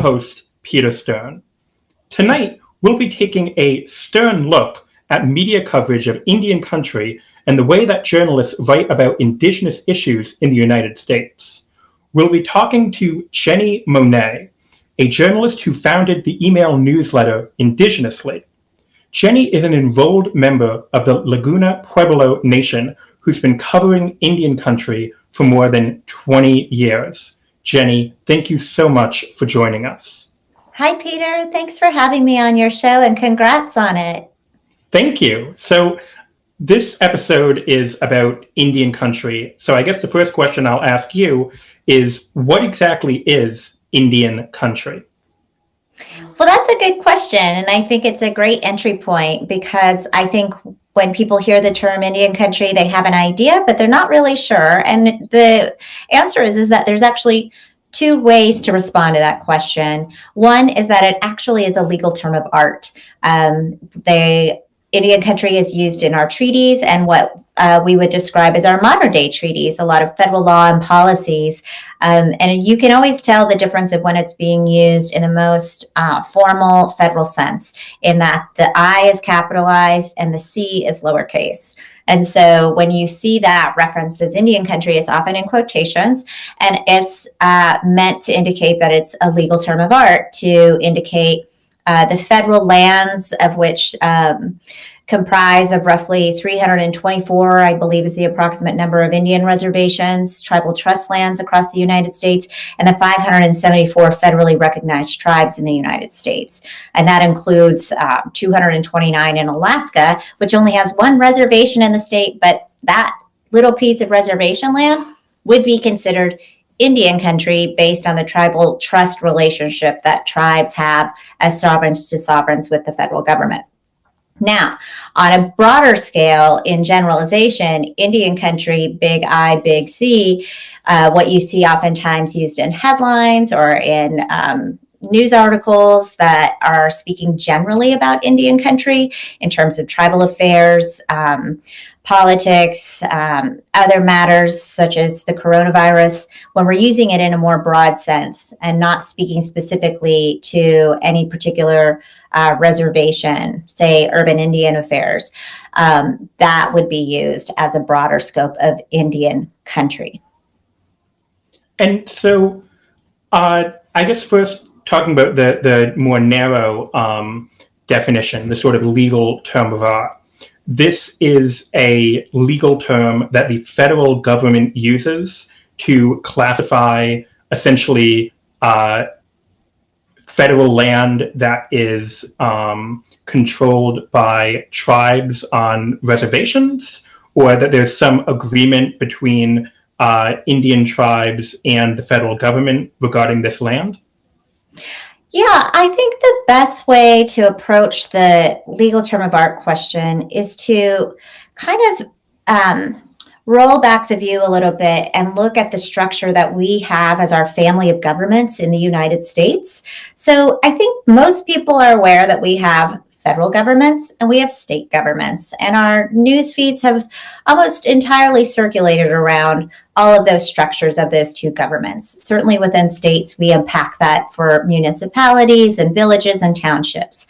host, Peter Sterne. Tonight, we'll be taking a stern look at media coverage of Indian country and the way that journalists write about Indigenous issues in the United States. We'll be talking to Jenny Monet, a journalist who founded the email newsletter Indigenously. Jenny is an enrolled member of the Laguna Pueblo Nation who's been covering Indian country for more than 20 years. Jenny, thank you so much for joining us. Hi, Peter. Thanks for having me on your show and congrats on it. Thank you. So this episode is about Indian country. So I guess the first question I'll ask you is, what exactly is Indian country? Well, that's a good question. And I think it's a great entry point because I think when people hear the term Indian country, they have an idea, but they're not really sure. And the answer is that there's actually two ways to respond to that question. One is that it actually is a legal term of art. Indian country is used in our treaties and what we would describe as our modern day treaties, a lot of federal law and policies. And you can always tell the difference of when it's being used in the most formal federal sense, in that the I is capitalized and the C is lowercase. And so when you see that referenced as Indian country, it's often in quotations, and it's meant to indicate that it's a legal term of art to indicate the federal lands, of which comprise of roughly 324, I believe is the approximate number of Indian reservations, tribal trust lands across the United States, and the 574 federally recognized tribes in the United States. And that includes 229 in Alaska, which only has one reservation in the state, but that little piece of reservation land would be considered Indian country based on the tribal trust relationship that tribes have as sovereigns to sovereigns with the federal government. Now, on a broader scale, in generalization, Indian country, big I, big C, what you see oftentimes used in headlines or in news articles that are speaking generally about Indian country in terms of tribal affairs, politics, other matters such as the coronavirus, when we're using it in a more broad sense and not speaking specifically to any particular reservation, say urban Indian affairs, that would be used as a broader scope of Indian country. And so I guess first talking about the more narrow definition, the sort of legal term of art. This is a legal term that the federal government uses to classify essentially federal land that is controlled by tribes on reservations, or that there's some agreement between Indian tribes and the federal government regarding this land? Yeah, I think the best way to approach the legal term of art question is to kind of roll back the view a little bit and look at the structure that we have as our family of governments in the United States. So I think most people are aware that we have federal governments and we have state governments, and our news feeds have almost entirely circulated around all of those structures of those two governments. Certainly within states, we unpack that for municipalities and villages and townships.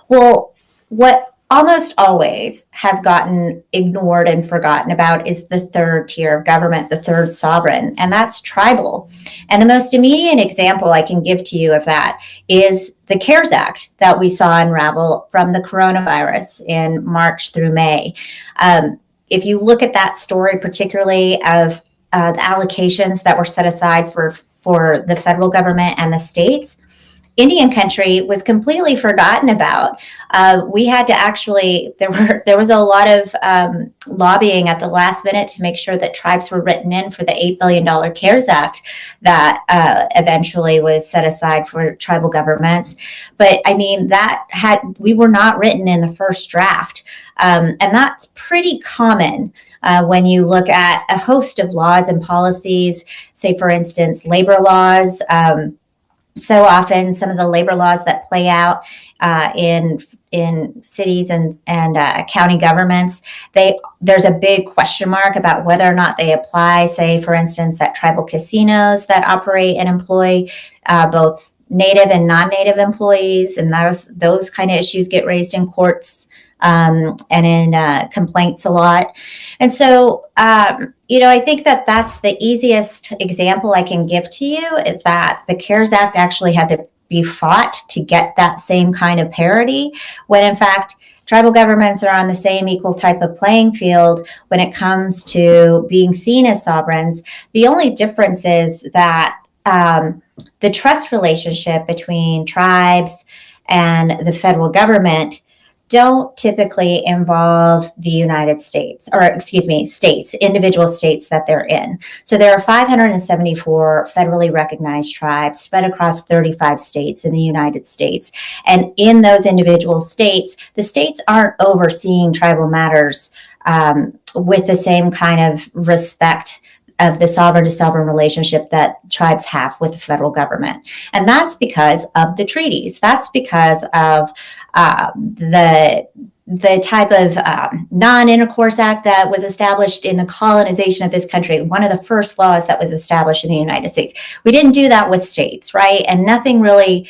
Well, what almost always has gotten ignored and forgotten about is the third tier of government, the third sovereign, and that's tribal. And the most immediate example I can give to you of that is the CARES Act that we saw unravel from the coronavirus in March through May. If you look at that story, particularly of the allocations that were set aside for the federal government and the states, Indian country was completely forgotten about. We had to actually, there was a lot of lobbying at the last minute to make sure that tribes were written in for the $8 billion CARES Act that eventually was set aside for tribal governments. But I mean, we were not written in the first draft. And that's pretty common when you look at a host of laws and policies, say, for instance, labor laws. So often some of the labor laws that play out in cities and county governments, there's a big question mark about whether or not they apply, say, for instance, at tribal casinos that operate and employ both Native and non-Native employees, and those kind of issues get raised in courts and in complaints a lot. And so, I think that that's the easiest example I can give to you, is that the CARES Act actually had to be fought to get that same kind of parity, when in fact tribal governments are on the same equal type of playing field when it comes to being seen as sovereigns. The only difference is that the trust relationship between tribes and the federal government don't typically involve the United States, or excuse me, states, individual states that they're in. So there are 574 federally recognized tribes spread across 35 states in the United States. And in those individual states, the states aren't overseeing tribal matters with the same kind of respect of the sovereign to sovereign relationship that tribes have with the federal government. And that's because of the treaties. That's because of the type of non-intercourse act that was established in the colonization of this country, one of the first laws that was established in the United States. We didn't do that with states, right? And nothing really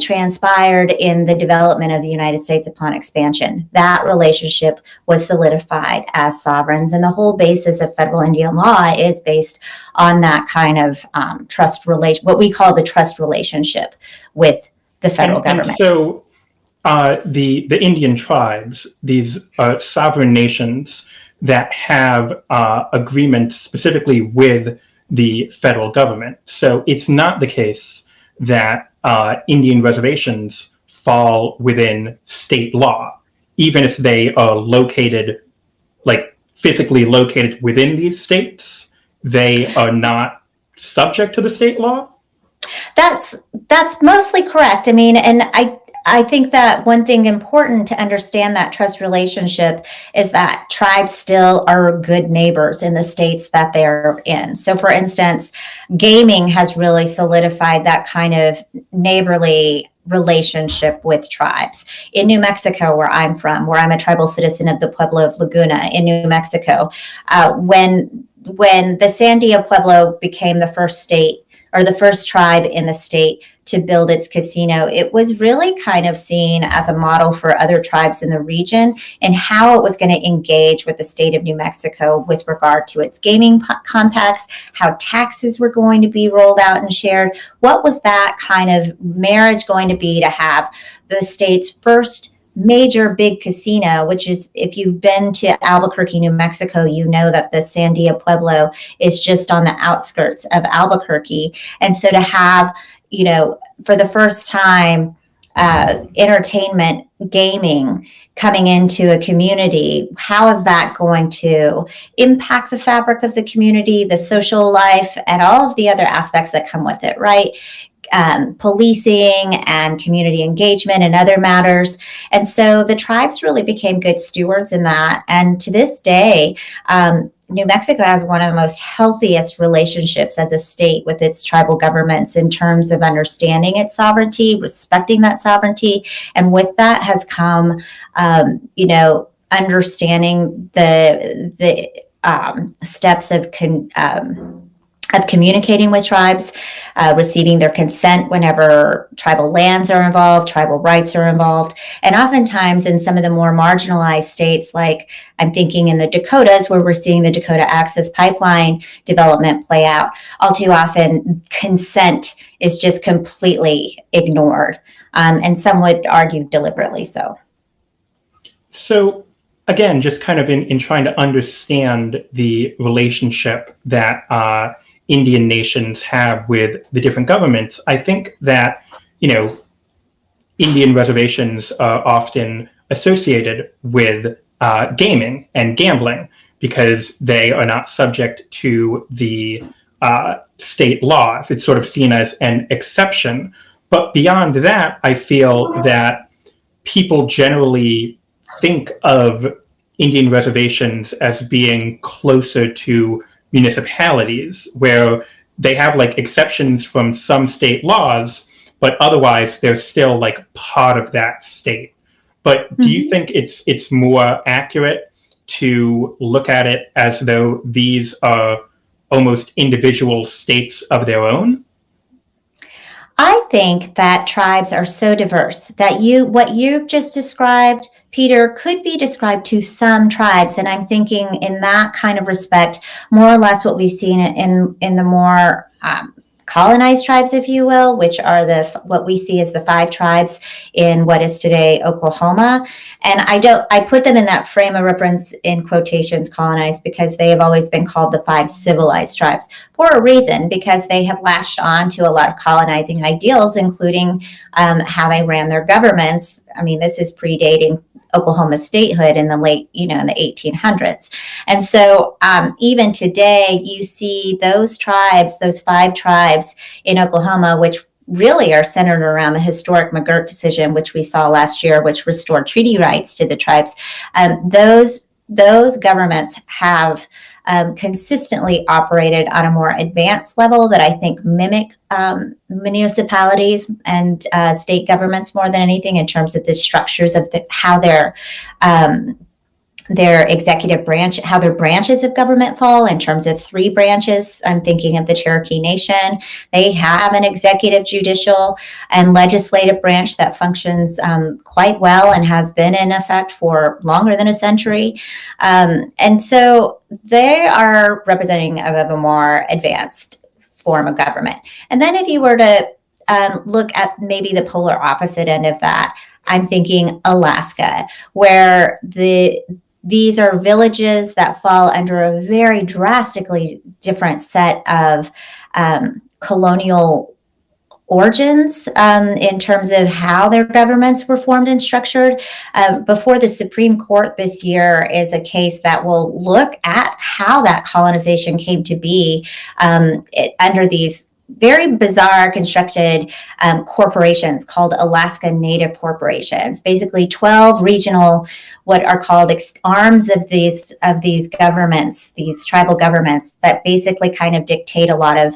transpired in the development of the United States upon expansion. That relationship was solidified as sovereigns, and the whole basis of federal Indian law is based on that kind of trust relation, what we call the trust relationship with the federal government. And so the Indian tribes, these sovereign nations that have agreements specifically with the federal government. So it's not the case that Indian reservations fall within state law, even if they are located, like physically located within these states. They are not subject to the state law. That's mostly correct. I mean, and I think that one thing important to understand that trust relationship is that tribes still are good neighbors in the states that they're in. So for instance, gaming has really solidified that kind of neighborly relationship with tribes. In New Mexico, where I'm from, where I'm a tribal citizen of the Pueblo of Laguna in New Mexico, when the Sandia Pueblo became the first state, or the first tribe in the state to build its casino, it was really kind of seen as a model for other tribes in the region and how it was going to engage with the state of New Mexico with regard to its gaming compacts, how taxes were going to be rolled out and shared. What was that kind of marriage going to be to have the state's first major big casino, which is, if you've been to Albuquerque, New Mexico, you know that the Sandia Pueblo is just on the outskirts of Albuquerque. And so to have, for the first time, entertainment, gaming coming into a community, how is that going to impact the fabric of the community, the social life, and all of the other aspects that come with it, right? Policing and community engagement and other matters. And so the tribes really became good stewards in that. And to this day, New Mexico has one of the most healthiest relationships as a state with its tribal governments in terms of understanding its sovereignty, respecting that sovereignty. And with that has come, understanding the steps of communicating with tribes, receiving their consent whenever tribal lands are involved, tribal rights are involved. And oftentimes in some of the more marginalized states, like I'm thinking in the Dakotas, where we're seeing the Dakota Access Pipeline development play out, all too often consent is just completely ignored. And some would argue deliberately so. So again, just kind of in trying to understand the relationship that Indian nations have with the different governments, I think that, Indian reservations are often associated with gaming and gambling because they are not subject to the state laws. It's sort of seen as an exception. But beyond that, I feel that people generally think of Indian reservations as being closer to municipalities, where they have like exceptions from some state laws, but otherwise they're still like part of that state. But do you think it's more accurate to look at it as though these are almost individual states of their own? I think that tribes are so diverse that what you've just described, Peter, could be described to some tribes. And I'm thinking in that kind of respect, more or less what we've seen in the more colonized tribes, if you will, which are what we see as the 5 tribes in what is today Oklahoma. And I put them in that frame of reference in quotations, colonized, because they have always been called the 5 civilized tribes for a reason, because they have latched on to a lot of colonizing ideals, including how they ran their governments. I mean, this is predating Oklahoma statehood in the late, in the 1800s. And so even today, you see those tribes, those 5 tribes in Oklahoma, which really are centered around the historic McGirt decision, which we saw last year, which restored treaty rights to the tribes. Those governments have consistently operated on a more advanced level that I think mimic municipalities and state governments more than anything, in terms of the structures of how their executive branch, how their branches of government fall in terms of 3 branches. I'm thinking of the Cherokee Nation. They have an executive, judicial, and legislative branch that functions quite well and has been in effect for longer than a century. And so they are representing of a more advanced form of government. And then if you were to look at maybe the polar opposite end of that, I'm thinking Alaska, where these are villages that fall under a very drastically different set of colonial origins in terms of how their governments were formed and structured. Before the Supreme Court this year is a case that will look at how that colonization came to be under these very bizarre constructed corporations called Alaska Native corporations. Basically, 12 regional, what are called arms of these governments, these tribal governments, that basically kind of dictate a lot of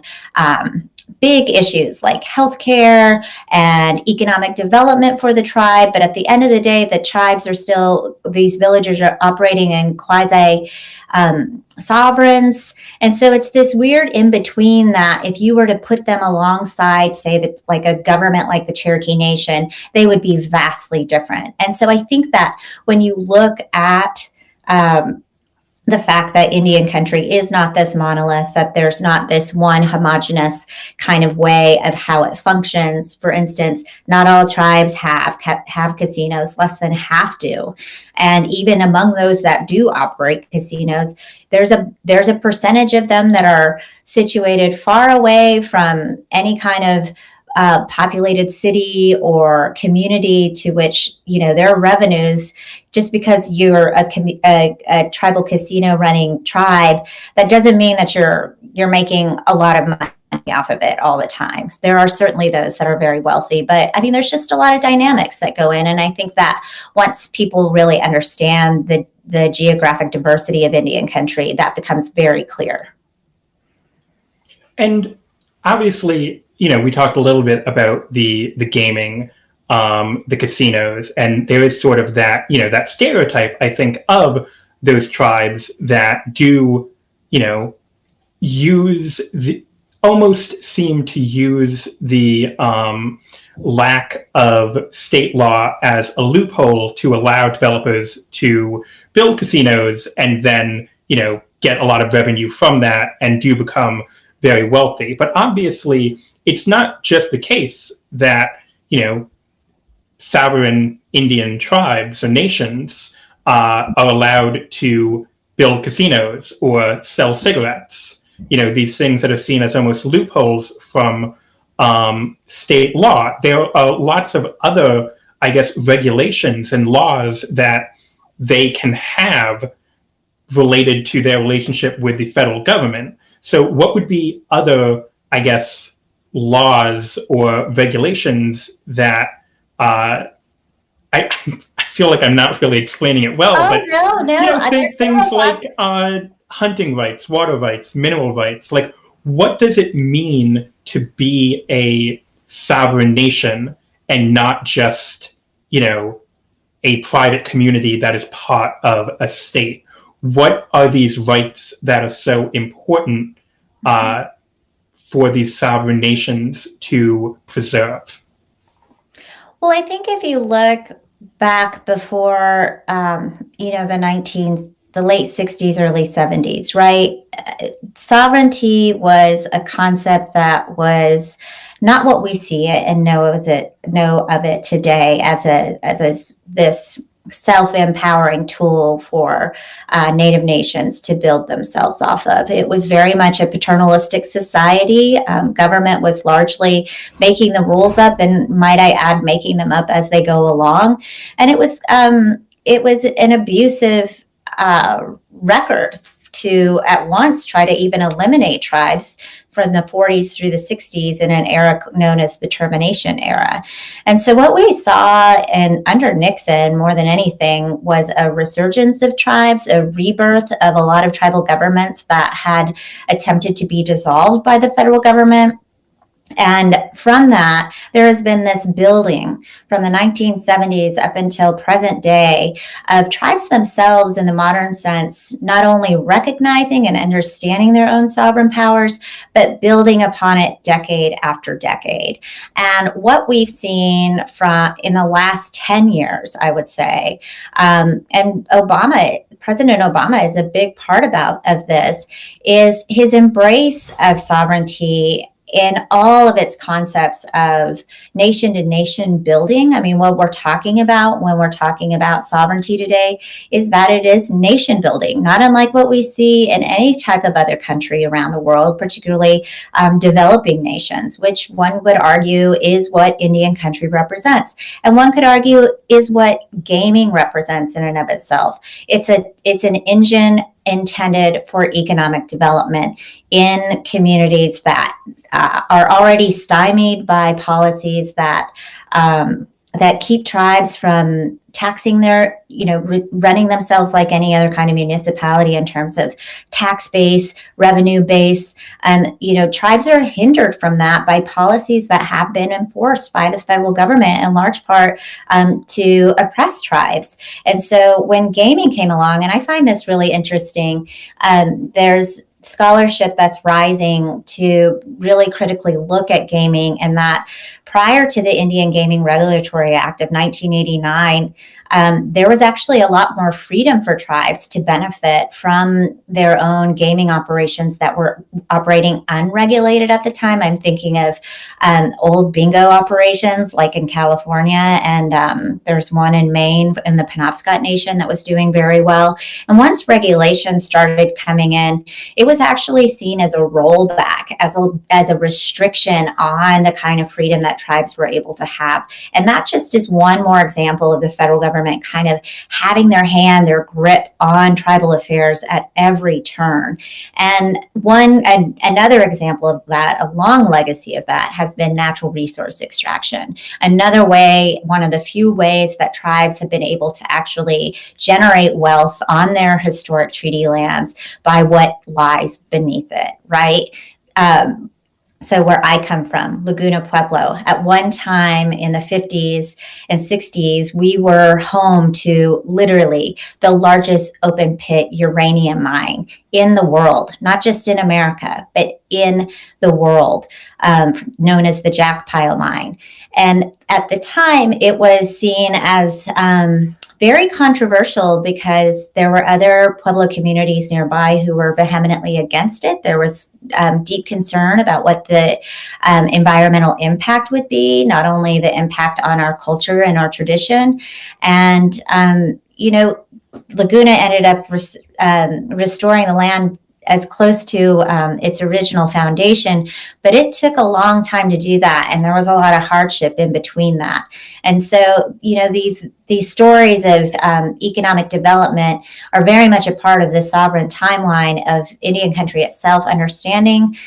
big issues like healthcare and economic development for the tribe. But at the end of the day, the tribes are still, these villages are operating in quasi sovereigns. And so it's this weird in between that if you were to put them alongside, say, that like a government like the Cherokee Nation, they would be vastly different. And so I think that when you look at the fact that Indian country is not this monolith, that there's not this one homogenous kind of way of how it functions. For instance, not all tribes have casinos, less than half do. And even among those that do operate casinos, there's a percentage of them that are situated far away from any kind of populated city or community to which, their revenues, just because you're a tribal casino running tribe, that doesn't mean that you're making a lot of money off of it all the time. There are certainly those that are very wealthy, but I mean, there's just a lot of dynamics that go in. And I think that once people really understand the geographic diversity of Indian country, that becomes very clear. And obviously, we talked a little bit about the gaming, the casinos, and there is sort of that, that stereotype, I think, of those tribes that do, almost seem to use the lack of state law as a loophole to allow developers to build casinos and then, get a lot of revenue from that and do become very wealthy. But obviously, it's not just the case that, sovereign Indian tribes or nations are allowed to build casinos or sell cigarettes. These things that are seen as almost loopholes from state law. There are lots of other, I guess, regulations and laws that they can have related to their relationship with the federal government. So what would be other, I guess, laws or regulations that I feel like I'm not really explaining it well, but no. Things like hunting rights, water rights, mineral rights. Like, what does it mean to be a sovereign nation and not just, a private community that is part of a state? What are these rights that are so important for these sovereign nations to preserve? Well, I think if you look back before, the late 60s, early 70s, right? Sovereignty was a concept that was not what we see it and know of it today as this self-empowering tool for Native nations to build themselves off of. It was very much a paternalistic society. Government was largely making the rules up, and might I add, making them up as they go along. And it was an abusive record to at once try to even eliminate tribes from the 40s through the 60s in an era known as the termination era. And so what we saw under Nixon more than anything was a resurgence of tribes, a rebirth of a lot of tribal governments that had attempted to be dissolved by the federal government. And from that, there has been this building from the 1970s up until present day of tribes themselves in the modern sense, not only recognizing and understanding their own sovereign powers, but building upon it decade after decade. And what we've seen in the last 10 years, I would say, and President Obama is a big part of this, is his embrace of sovereignty in all of its concepts of nation to nation building. I mean, what we're talking about when we're talking about sovereignty today is that it is nation building, not unlike what we see in any type of other country around the world, particularly developing nations, which one would argue is what Indian country represents. And one could argue is what gaming represents in and of itself. It's an engine intended for economic development in communities that are already stymied by policies that keep tribes from taxing running themselves like any other kind of municipality in terms of tax base, revenue base. Tribes are hindered from that by policies that have been enforced by the federal government in large part to oppress tribes. And so when gaming came along, and I find this really interesting, there's scholarship that's rising to really critically look at gaming, and that prior to the Indian Gaming Regulatory Act of 1989, there was actually a lot more freedom for tribes to benefit from their own gaming operations that were operating unregulated at the time. I'm thinking of old bingo operations like in California, and there's one in Maine in the Penobscot Nation that was doing very well. And once regulations started coming in, it was actually seen as a rollback, as a restriction on the kind of freedom that tribes were able to have. And that just is one more example of the federal government kind of having their grip on tribal affairs at every turn. And another example of that, a long legacy of that, has been natural resource extraction. Another way, one of the few ways that tribes have been able to actually generate wealth on their historic treaty lands by what lies beneath it, right? So where I come from, Laguna Pueblo, at one time in the 50s and 60s, we were home to literally the largest open pit uranium mine in the world, not just in America, but in the world, known as the Jack Pile Mine. And at the time, it was seen as very controversial because there were other Pueblo communities nearby who were vehemently against it. There was deep concern about what the environmental impact would be, not only the impact on our culture and our tradition. And, Laguna ended up restoring the land as close to its original foundation, but it took a long time to do that, and there was a lot of hardship in between that. And so, these stories of economic development are very much a part of the sovereign timeline of Indian country itself, understanding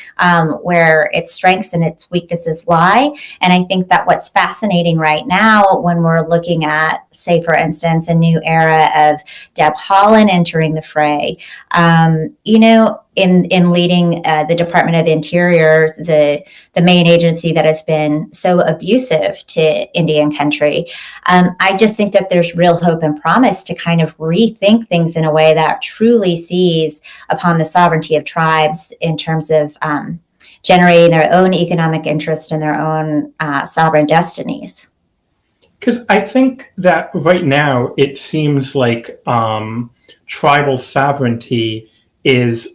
where its strengths and its weaknesses lie. And I think that what's fascinating right now when we're looking at, say, for instance, a new era of Deb Haaland entering the fray, in leading the Department of Interior, the main agency that has been so abusive to Indian country. I just think that there's real hope and promise to kind of rethink things in a way that truly sees upon the sovereignty of tribes in terms of generating their own economic interest and their own sovereign destinies. Because I think that right now it seems like tribal sovereignty is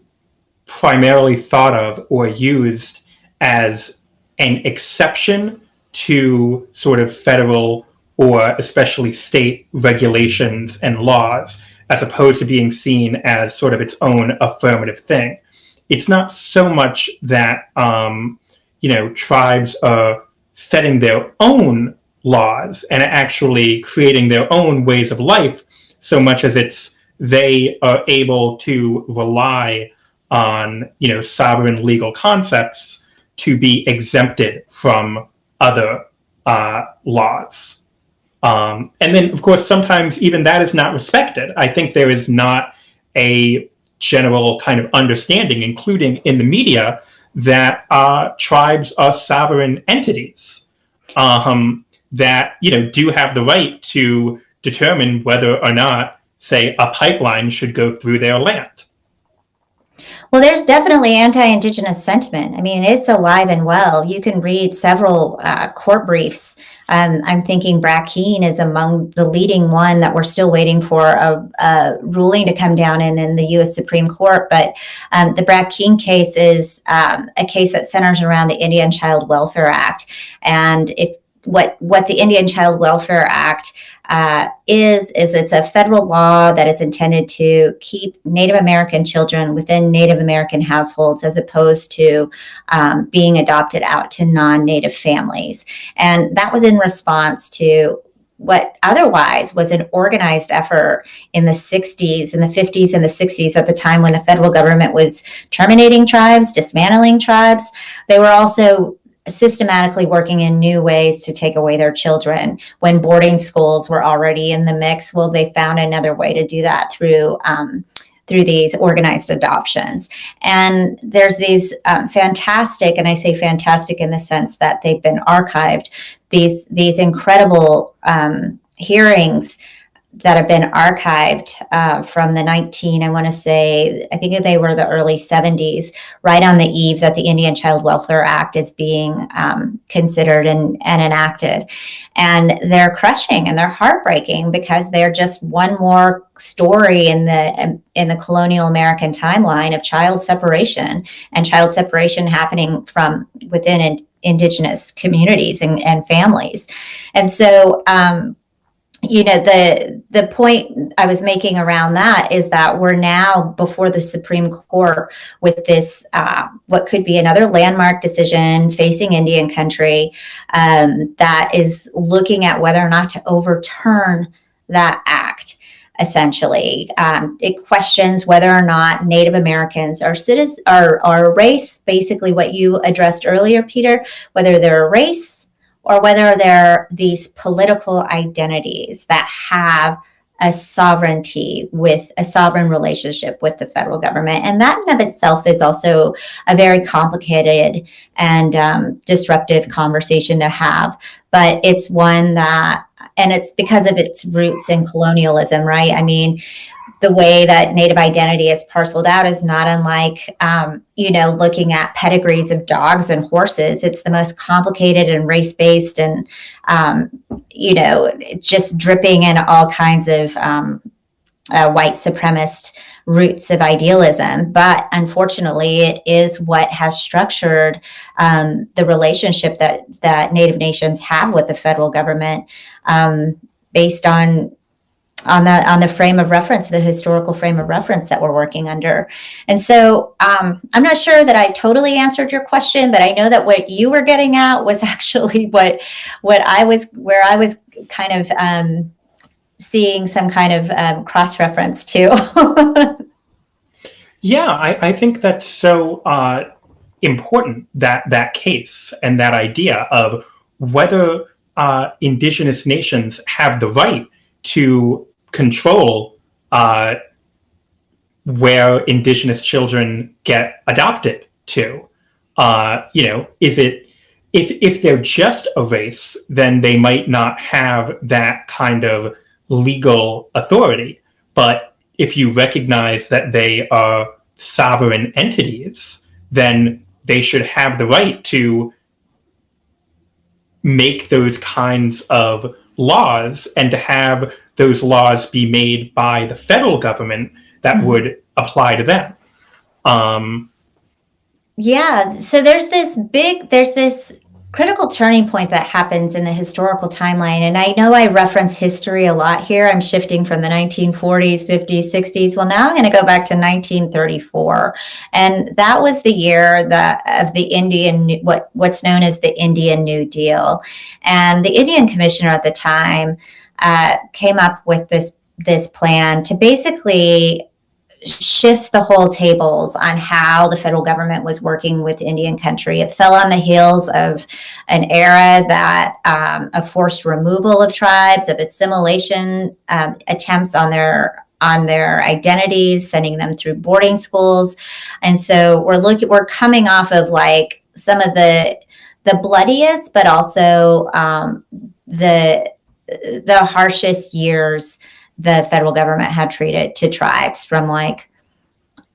primarily thought of or used as an exception to sort of federal or especially state regulations and laws, as opposed to being seen as sort of its own affirmative thing. It's not so much that tribes are setting their own laws and actually creating their own ways of life, so much as it's they are able to rely on sovereign legal concepts to be exempted from other laws. And then, of course, sometimes even that is not respected. I think there is not a general kind of understanding, including in the media, that tribes are sovereign entities that do have the right to determine whether or not, say, a pipeline should go through their land. Well, there's definitely anti-Indigenous sentiment. I mean, it's alive and well. You can read several court briefs. I'm thinking Brackeen is among the leading one that we're still waiting for a ruling to come down in the U.S. Supreme Court. But the Brackeen case is a case that centers around the Indian Child Welfare Act. And what the Indian Child Welfare Act is it's a federal law that is intended to keep Native American children within Native American households as opposed to being adopted out to non-Native families. And that was in response to what otherwise was an organized effort in the 60s, in the 50s and the 60s, at the time when the federal government was terminating tribes, dismantling tribes. They were also systematically working in new ways to take away their children. When boarding schools were already in the mix, well, they found another way to do that through these organized adoptions. And there's these fantastic, and I say fantastic in the sense that they've been archived, these incredible hearings that have been archived from the I think they were the early 70s, right on the eve that the Indian Child Welfare Act is being considered and enacted. And they're crushing and they're heartbreaking because they're just one more story in the colonial American timeline of child separation, and child separation happening from within Indigenous communities and families. And so, the point I was making around that is that we're now before the Supreme Court with this, what could be another landmark decision facing Indian country that is looking at whether or not to overturn that act. Essentially, it questions whether or not Native Americans are a race, basically what you addressed earlier, Peter, whether they're a race or whether they're these political identities that have a sovereignty with a sovereign relationship with the federal government. And that in of itself is also a very complicated and disruptive conversation to have. But it's one that, and it's because of its roots in colonialism, right? I mean, the way that Native identity is parceled out is not unlike, looking at pedigrees of dogs and horses. It's the most complicated and race-based and, just dripping in all kinds of white supremacist roots of idealism. But unfortunately, it is what has structured the relationship that Native nations have with the federal government based on the frame of reference, the historical frame of reference that we're working under. And so I'm not sure that I totally answered your question, but I know that what you were getting at was actually where I was kind of seeing some kind of cross-reference to. Yeah, I think that's so important, that case and that idea of whether Indigenous nations have the right to control where Indigenous children get adopted to. Is it if they're just a race, then they might not have that kind of legal authority. But if you recognize that they are sovereign entities, then they should have the right to make those kinds of laws and to have those laws be made by the federal government that would apply to them. Yeah, so there's this critical turning point that happens in the historical timeline. And I know I reference history a lot here. I'm shifting from the 1940s, 50s, 60s. Well, now I'm going to go back to 1934. And that was the year of the what's known as the Indian New Deal. And the Indian Commissioner at the time came up with this plan to basically shift the whole tables on how the federal government was working with Indian country. It fell on the heels of an era that of forced removal of tribes, of assimilation attempts on their identities, sending them through boarding schools. And so we're coming off of like some of the bloodiest, but also the harshest years the federal government had treated to tribes from the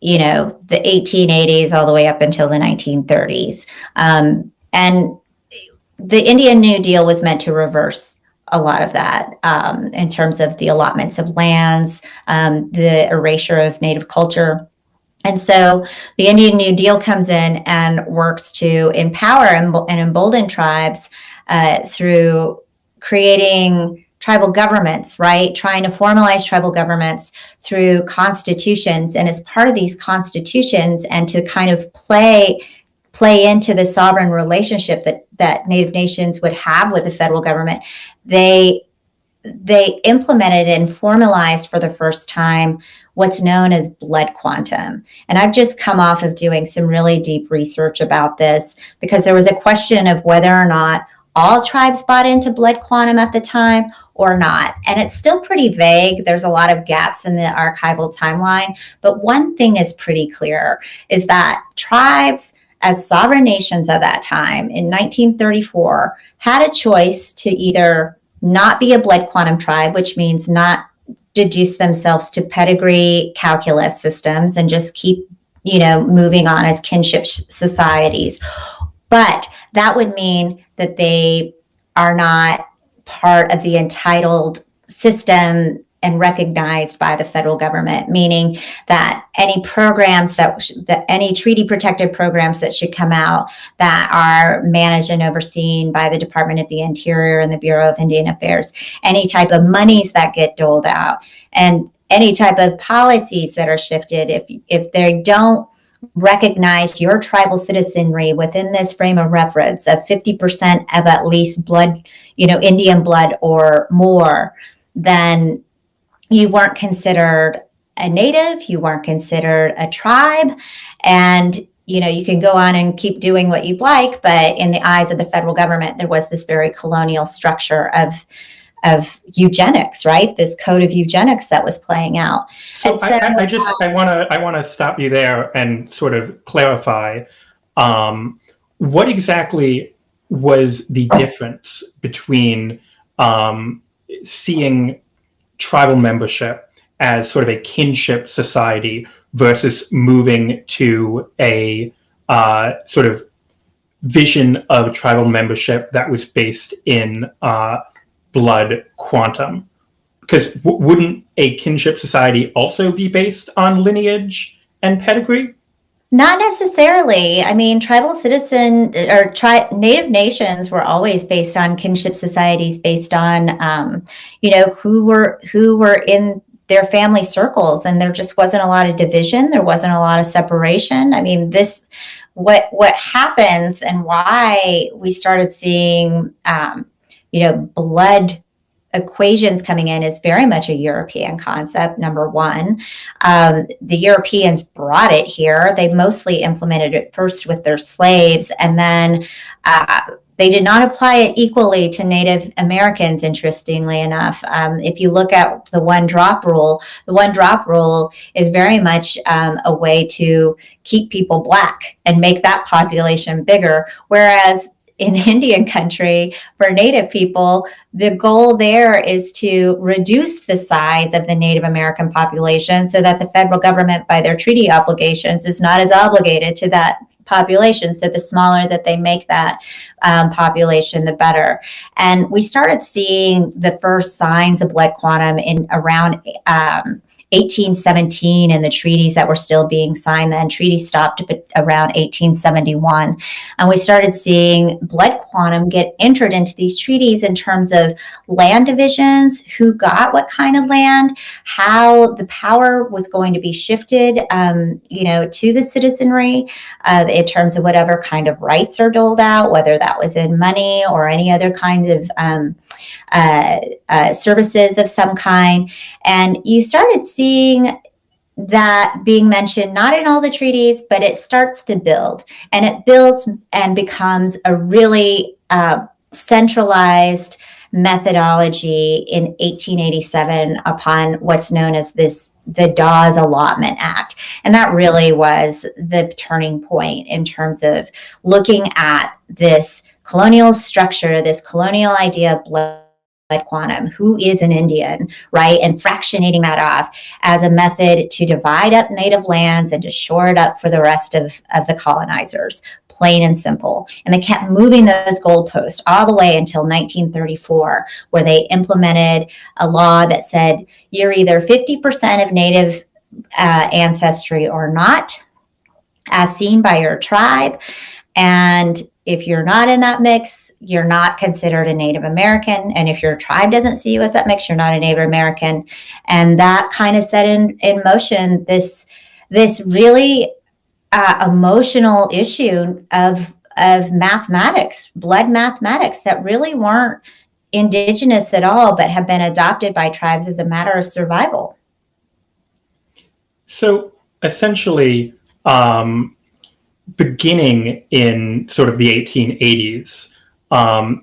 1880s all the way up until the 1930s. And the Indian New Deal was meant to reverse a lot of that in terms of the allotments of lands, the erasure of native culture. And so the Indian New Deal comes in and works to empower and embolden tribes through creating tribal governments, right? Trying to formalize tribal governments through constitutions. And as part of these constitutions, and to kind of play into the sovereign relationship that Native nations would have with the federal government, they implemented and formalized for the first time what's known as blood quantum. And I've just come off of doing some really deep research about this, because there was a question of whether or not all tribes bought into blood quantum at the time or not. And it's still pretty vague. There's a lot of gaps in the archival timeline. But one thing is pretty clear, is that tribes, as sovereign nations at that time in 1934, had a choice to either not be a blood quantum tribe, which means not deduce themselves to pedigree calculus systems and just keep, moving on as kinship societies. But that would mean that they are not part of the entitled system and recognized by the federal government, meaning that any programs that any treaty protected programs that should come out that are managed and overseen by the Department of the Interior and the Bureau of Indian Affairs, any type of monies that get doled out, and any type of policies that are shifted, if they don't recognize your tribal citizenry within this frame of reference of 50% of at least blood, Indian blood or more, then you weren't considered a native, you weren't considered a tribe. And, you can go on and keep doing what you'd like, but in the eyes of the federal government, there was this very colonial structure of eugenics, right? This code of eugenics that was playing out. So I want to stop you there and sort of clarify what exactly was the difference between seeing tribal membership as sort of a kinship society versus moving to a sort of vision of tribal membership that was based in blood quantum, because wouldn't a kinship society also be based on lineage and pedigree? Not necessarily. I mean, tribal native nations were always based on kinship societies, based on who were in their family circles, and there just wasn't a lot of division. There wasn't a lot of separation. I mean, what happens and why we started seeing blood equations coming in is very much a European concept, number one. The Europeans brought it here. They mostly implemented it first with their slaves, and then they did not apply it equally to Native Americans, interestingly enough. If you look at the one drop rule is very much a way to keep people Black and make that population bigger, whereas in Indian country for Native people, the goal there is to reduce the size of the Native American population so that the federal government, by their treaty obligations, is not as obligated to that population. So the smaller that they make that population, the better. And we started seeing the first signs of blood quantum in around 1817 and the treaties that were still being signed then. Treaties stopped around 1871. And we started seeing blood quantum get entered into these treaties in terms of land divisions, who got what kind of land, how the power was going to be shifted, to the citizenry in terms of whatever kind of rights are doled out, whether that was in money or any other kinds of services of some kind. And you started seeing that being mentioned, not in all the treaties, but it starts to build. And it builds and becomes a really centralized methodology in 1887 upon what's known as the Dawes Allotment Act. And that really was the turning point in terms of looking at this colonial structure, this colonial idea of blood quantum, who is an Indian, right? And fractionating that off as a method to divide up native lands and to shore it up for the rest of the colonizers, plain and simple. And they kept moving those goalposts all the way until 1934, where they implemented a law that said you're either 50% of native ancestry or not, as seen by your tribe. And if you're not in that mix, you're not considered a Native American. And if your tribe doesn't see you as that mix, you're not a Native American. And that kind of set in motion this really emotional issue of mathematics, blood mathematics, that really weren't indigenous at all, but have been adopted by tribes as a matter of survival. So essentially, beginning in sort of the 1880s,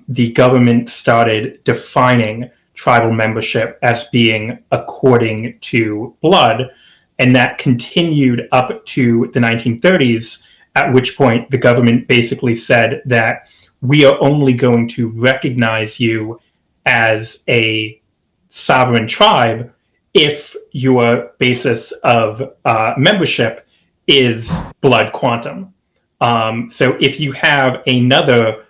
the government started defining tribal membership as being according to blood, and that continued up to the 1930s, at which point the government basically said that we are only going to recognize you as a sovereign tribe if your basis of membership is blood quantum. So if you have another,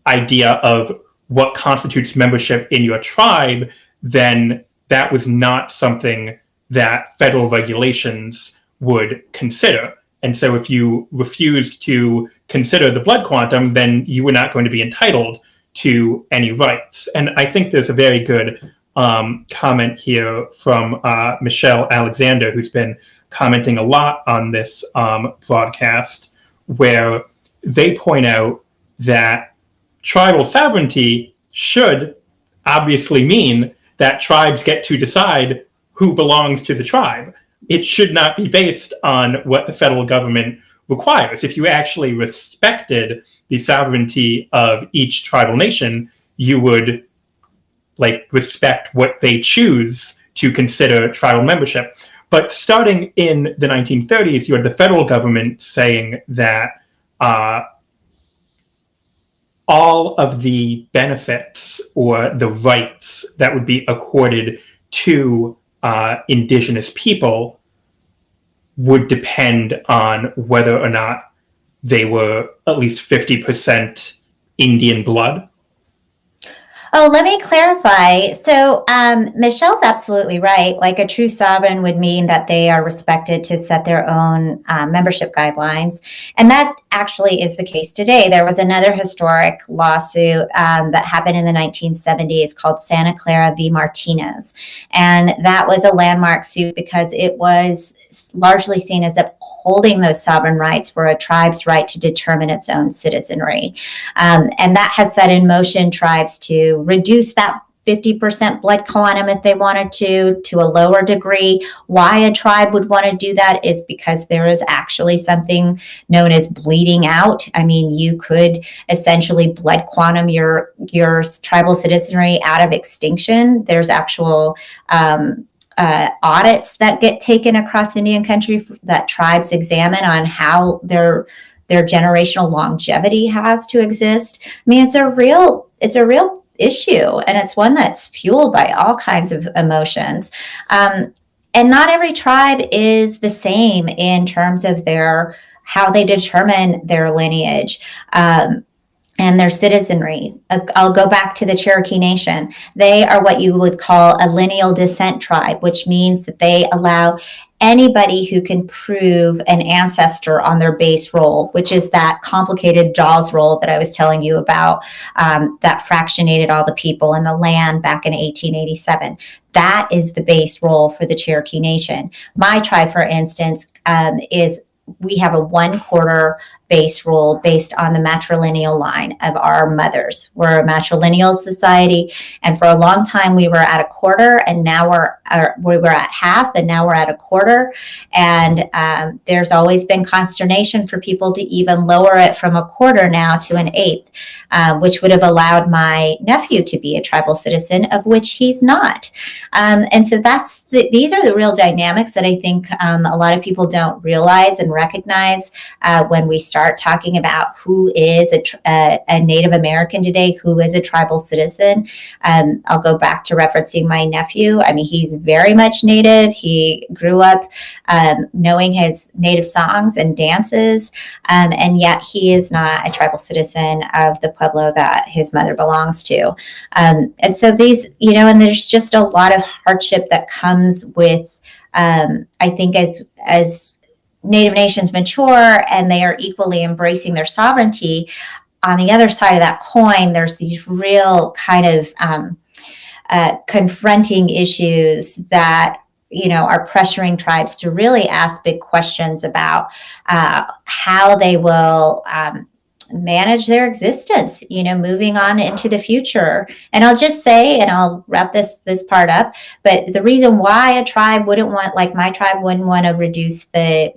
idea of what constitutes membership in your tribe, then that was not something that federal regulations would consider. And so if you refused to consider the blood quantum, then you were not going to be entitled to any rights. And I think there's a very good comment here from Michelle Alexander, who's been commenting a lot on this broadcast, where they point out that tribal sovereignty should obviously mean that tribes get to decide who belongs to the tribe. It should not be based on what the federal government requires. If you actually respected the sovereignty of each tribal nation, you would respect what they choose to consider tribal membership. But starting in the 1930s, you had the federal government saying that all of the benefits or the rights that would be accorded to indigenous people would depend on whether or not they were at least 50% Indian blood. Oh, let me clarify. So Michelle's absolutely right. Like, a true sovereign would mean that they are respected to set their own membership guidelines. And that actually is the case today. There was another historic lawsuit that happened in the 1970s called Santa Clara v. Martinez. And that was a landmark suit because it was largely seen as upholding those sovereign rights for a tribe's right to determine its own citizenry. And that has set in motion tribes to reduce that 50% blood quantum if they wanted to a lower degree. Why a tribe would want to do that is because there is actually something known as bleeding out. I mean, you could essentially blood quantum your tribal citizenry out of extinction. There's actual audits that get taken across Indian country that tribes examine on how their their generational longevity has to exist. I mean, it's a real issue, and it's one that's fueled by all kinds of emotions. And not every tribe is the same in terms of their how they determine their lineage. And their citizenry. I'll go back to the Cherokee Nation. They are what you would call a lineal descent tribe, which means that they allow anybody who can prove an ancestor on their base roll, which is that complicated Dawes roll that I was telling you about, that fractionated all the people and the land back in 1887. That is the base roll for the Cherokee Nation. My tribe, for instance, is we have a 1/4 base roll based on the matrilineal line of our mothers. We're a matrilineal society, and for a long time we were at 1/4, and now we were at half, and now we're at 1/4. And there's always been consternation for people to even lower it from 1/4 now to an 1/8, which would have allowed my nephew to be a tribal citizen, of which he's not. And so these are the real dynamics that I think a lot of people don't realize and recognize when we start talking about who is a Native American today, who is a tribal citizen. I'll go back to referencing my nephew. I mean, he's very much Native. He grew up knowing his Native songs and dances, and yet he is not a tribal citizen of the Pueblo that his mother belongs to. And so and there's just a lot of hardship that comes with, I think, as Native nations mature and they are equally embracing their sovereignty. On the other side of that coin, there's these real kind of confronting issues that are pressuring tribes to really ask big questions about how they will manage their existence, moving on into the future. And I'll just say, and I'll wrap this part up, but the reason why a tribe wouldn't want, like my tribe wouldn't want to reduce the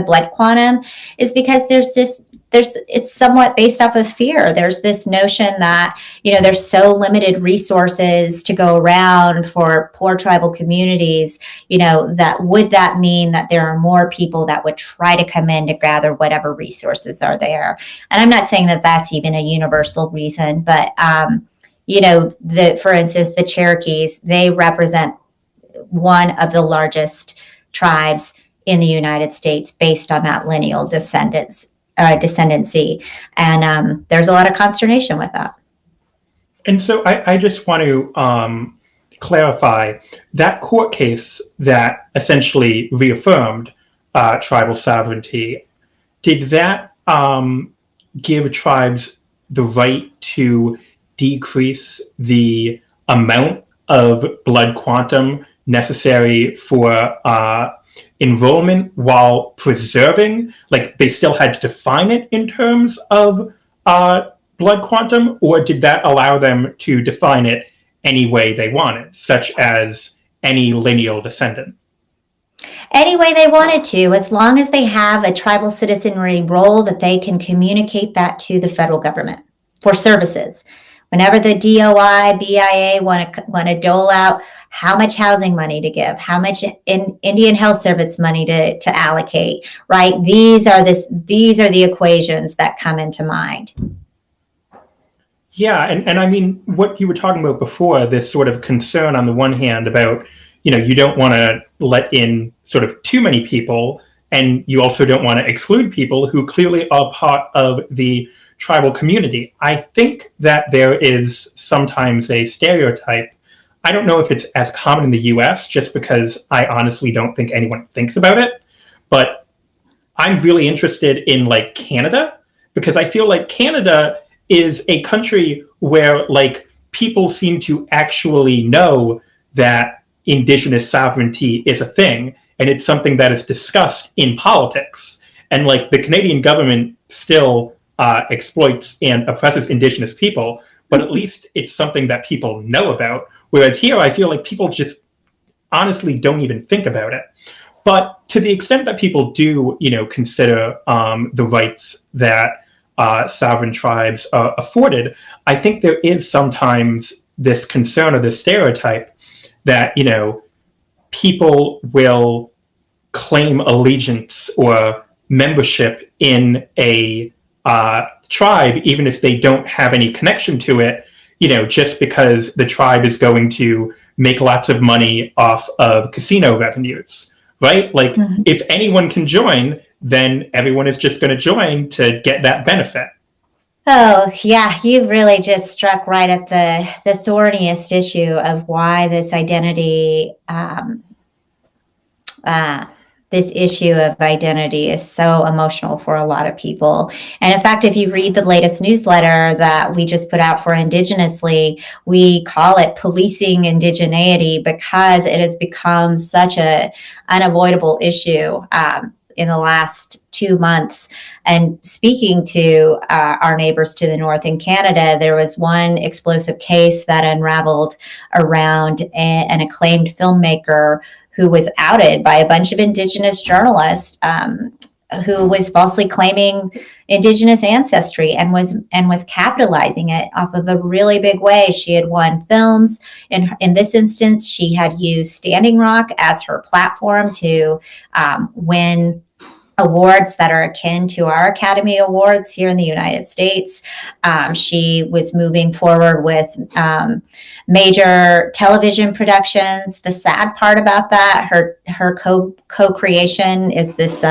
blood quantum is because it's somewhat based off of fear. There's this notion that, there's so limited resources to go around for poor tribal communities, that mean that there are more people that would try to come in to gather whatever resources are there. And I'm not saying that that's even a universal reason, but, for instance, the Cherokees, they represent one of the largest tribes in the United States based on that lineal descendancy. And there's a lot of consternation with that. And so I just want to clarify that court case that essentially reaffirmed tribal sovereignty. Did that give tribes the right to decrease the amount of blood quantum necessary for enrollment while preserving, like they still had to define it in terms of blood quantum, or did that allow them to define it any way they wanted, such as any lineal descendant? Any way they wanted to, as long as they have a tribal citizenry role that they can communicate that to the federal government for services. Whenever the DOI, BIA want to dole out how much housing money to give, how much Indian Health Service money to allocate, right? These are the equations that come into mind. Yeah, and I mean, what you were talking about before, this sort of concern on the one hand about, you don't want to let in sort of too many people, and you also don't want to exclude people who clearly are part of the tribal community. I think that there is sometimes a stereotype. I don't know if it's as common in the US, just because I honestly don't think anyone thinks about it, but I'm really interested in like Canada, because I feel like Canada is a country where like people seem to actually know that Indigenous sovereignty is a thing, and it's something that is discussed in politics. And like the Canadian government still exploits and oppresses Indigenous people, but at least it's something that people know about. Whereas here, I feel like people just honestly don't even think about it. But to the extent that people do, consider the rights that sovereign tribes are afforded, I think there is sometimes this concern or this stereotype that, people will claim allegiance or membership in a tribe, even if they don't have any connection to it, just because the tribe is going to make lots of money off of casino revenues, right? Like, if anyone can join, then everyone is just going to join to get that benefit. Oh, yeah, you've really just struck right at the thorniest issue of why this identity, this issue of identity is so emotional for a lot of people. And in fact, if you read the latest newsletter that we just put out for Indigenously, we call it Policing Indigeneity because it has become such an unavoidable issue in the last 2 months. And speaking to our neighbors to the north in Canada, there was one explosive case that unraveled around an acclaimed filmmaker who was outed by a bunch of Indigenous journalists who was falsely claiming Indigenous ancestry and was capitalizing it off of a really big way. She had won films. In this instance, she had used Standing Rock as her platform to win awards that are akin to our Academy Awards here in the United States. She was moving forward with major television productions. The sad part about that, her co-creation is this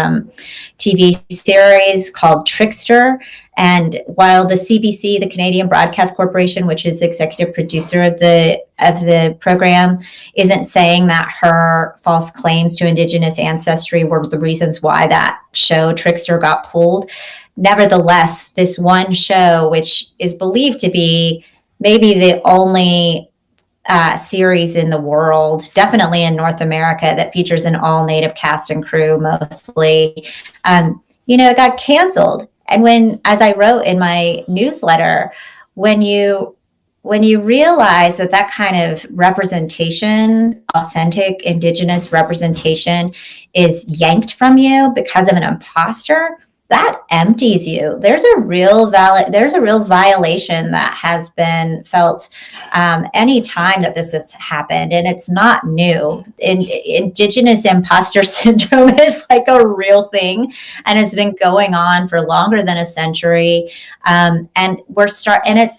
TV series called Trickster. And while the CBC, the Canadian Broadcast Corporation, which is executive producer of the program, isn't saying that her false claims to Indigenous ancestry were the reasons why that show Trickster got pulled, nevertheless, this one show, which is believed to be maybe the only series in the world, definitely in North America, that features an all Native cast and crew mostly, it got canceled. And as I wrote in my newsletter, when you realize that kind of representation, authentic Indigenous representation, is yanked from you because of an imposter, that empties you. There's a real violation that has been felt any time that this has happened, and it's not new. Indigenous imposter syndrome is like a real thing, and has been going on for longer than a century. And we're starting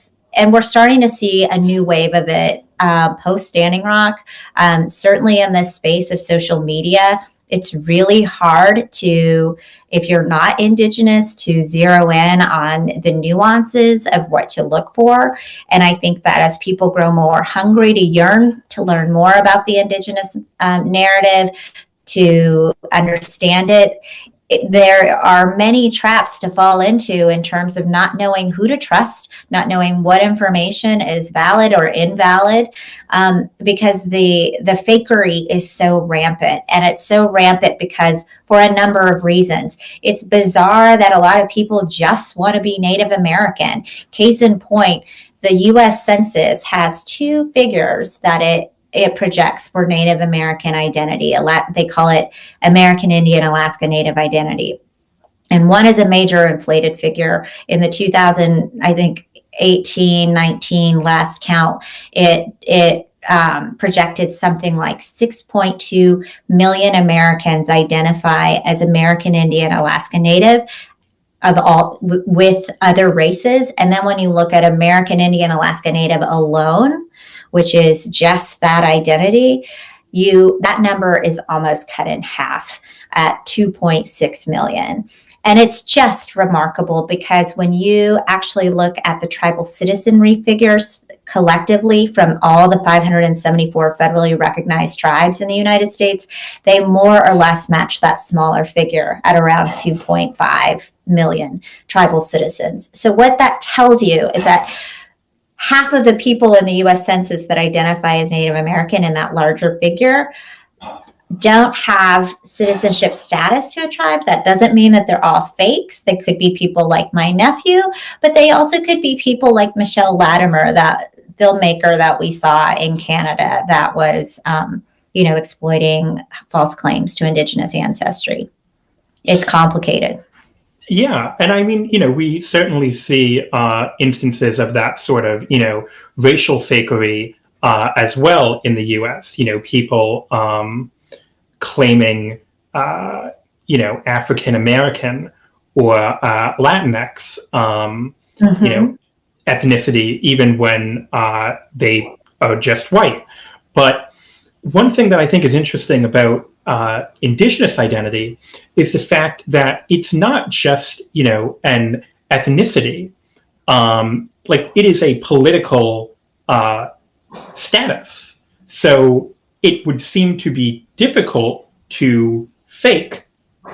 to see a new wave of it post Standing Rock. Certainly in this space of social media, it's really hard to, if you're not Indigenous, to zero in on the nuances of what to look for. And I think that as people grow more hungry to yearn to learn more about the Indigenous narrative, to understand it, there are many traps to fall into in terms of not knowing who to trust, not knowing what information is valid or invalid, because the fakery is so rampant. And it's so rampant because for a number of reasons. It's bizarre that a lot of people just want to be Native American. Case in point, the U.S. Census has two figures that it projects for Native American identity. They call it American Indian Alaska Native identity. And one is a major inflated figure. In the 2018-19 last count, it projected something like 6.2 million Americans identify as American Indian Alaska Native with other races. And then when you look at American Indian Alaska Native alone, which is just that identity, that number is almost cut in half at 2.6 million. And it's just remarkable because when you actually look at the tribal citizenry figures collectively from all the 574 federally recognized tribes in the United States, they more or less match that smaller figure at around 2.5 million tribal citizens. So what that tells you is that half of the people in the U.S. Census that identify as Native American in that larger figure don't have citizenship status to a tribe. That doesn't mean that they're all fakes. They could be people like my nephew, but they also could be people like Michelle Latimer, that filmmaker that we saw in Canada that was, exploiting false claims to Indigenous ancestry. It's complicated. Yeah, and I mean, we certainly see instances of that sort of, racial fakery as well in the U.S. People claiming, African American or Latinx, Mm-hmm. ethnicity, even when they are just white. But one thing that I think is interesting about indigenous identity is the fact that it's not just, an ethnicity. Like it is a political status. So it would seem to be difficult to fake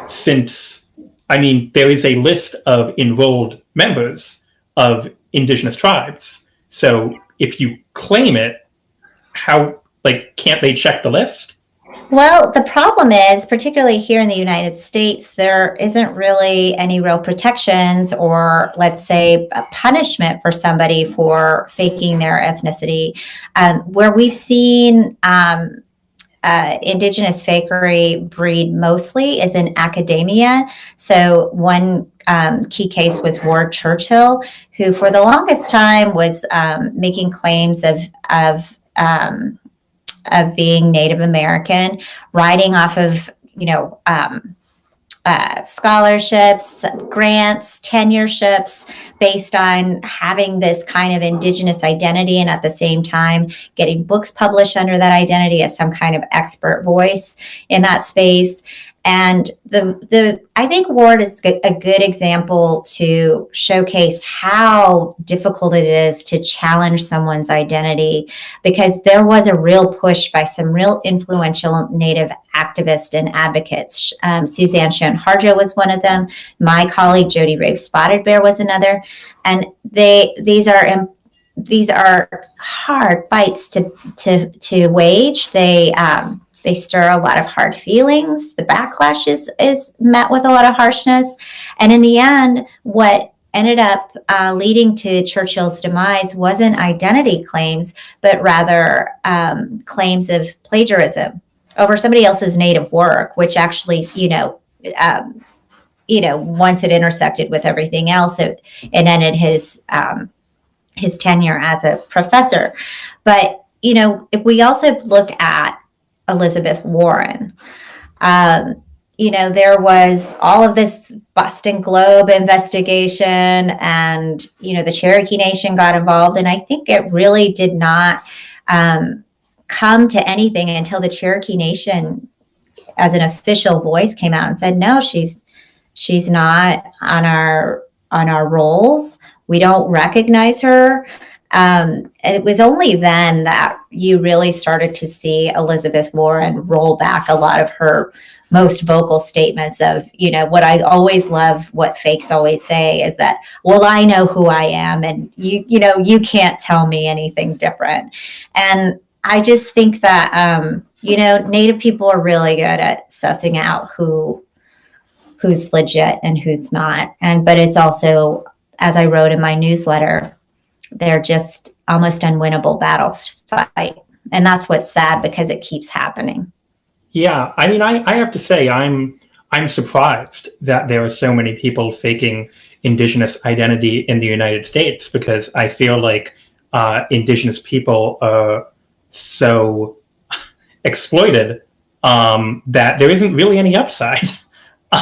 since, I mean, there is a list of enrolled members of indigenous tribes. So if you claim it, how, like, can't they check the list? Well, the problem is, particularly here in the United States, there isn't really any real protections or, let's say, a punishment for somebody for faking their ethnicity. Where we've seen indigenous fakery breed mostly is in academia. So one key case was Ward Churchill, who for the longest time was making claims of being Native American, riding off of scholarships, grants, tenureships based on having this kind of indigenous identity, and at the same time getting books published under that identity as some kind of expert voice in that space. And the I think Ward is a good example to showcase how difficult it is to challenge someone's identity, because there was a real push by some real influential Native activists and advocates. Suzanne Schoen Harjo was one of them. My colleague Jody Rabe Spotted Bear was another. And these are hard fights to wage. They stir a lot of hard feelings. The backlash is met with a lot of harshness. And in the end, what ended up leading to Churchill's demise wasn't identity claims, but rather claims of plagiarism over somebody else's native work, which actually, once it intersected with everything else, it ended his tenure as a professor. But, if we also look at Elizabeth Warren, there was all of this Boston Globe investigation, and, the Cherokee Nation got involved. And I think it really did not come to anything until the Cherokee Nation, as an official voice, came out and said, no, she's not on our rolls. We don't recognize her. It was only then that you really started to see Elizabeth Warren roll back a lot of her most vocal statements of, what I always love, what fakes always say is that, well, I know who I am, and you can't tell me anything different. And I just think that, Native people are really good at sussing out who's legit and who's not. But it's also, as I wrote in my newsletter, they're just almost unwinnable battles to fight. And that's what's sad, because it keeps happening. Yeah, I mean, I have to say, I'm surprised that there are so many people faking indigenous identity in the United States, because I feel like indigenous people are so exploited that there isn't really any upside.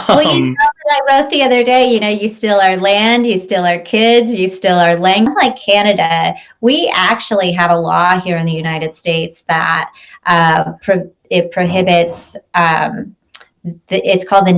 Well, what I wrote the other day, you steal our land, you steal our kids, you steal our language. Like Canada, we actually have a law here in the United States that it prohibits. It's called I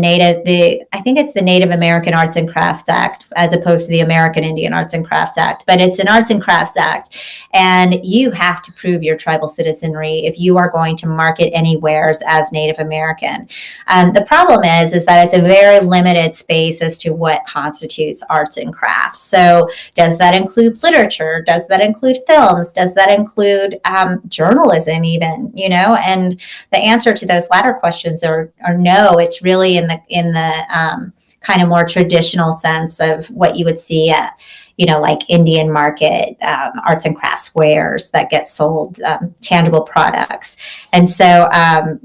think it's the Native American Arts and Crafts Act, as opposed to the American Indian Arts and Crafts Act. But it's an Arts and Crafts Act, and you have to prove your tribal citizenry if you are going to market any wares as Native American. The problem is that it's a very limited space as to what constitutes arts and crafts. So does that include literature? Does that include films? Does that include journalism even? And the answer to those latter questions are no. It's really in the kind of more traditional sense of what you would see at, like Indian market, arts and crafts wares that get sold, tangible products. And so,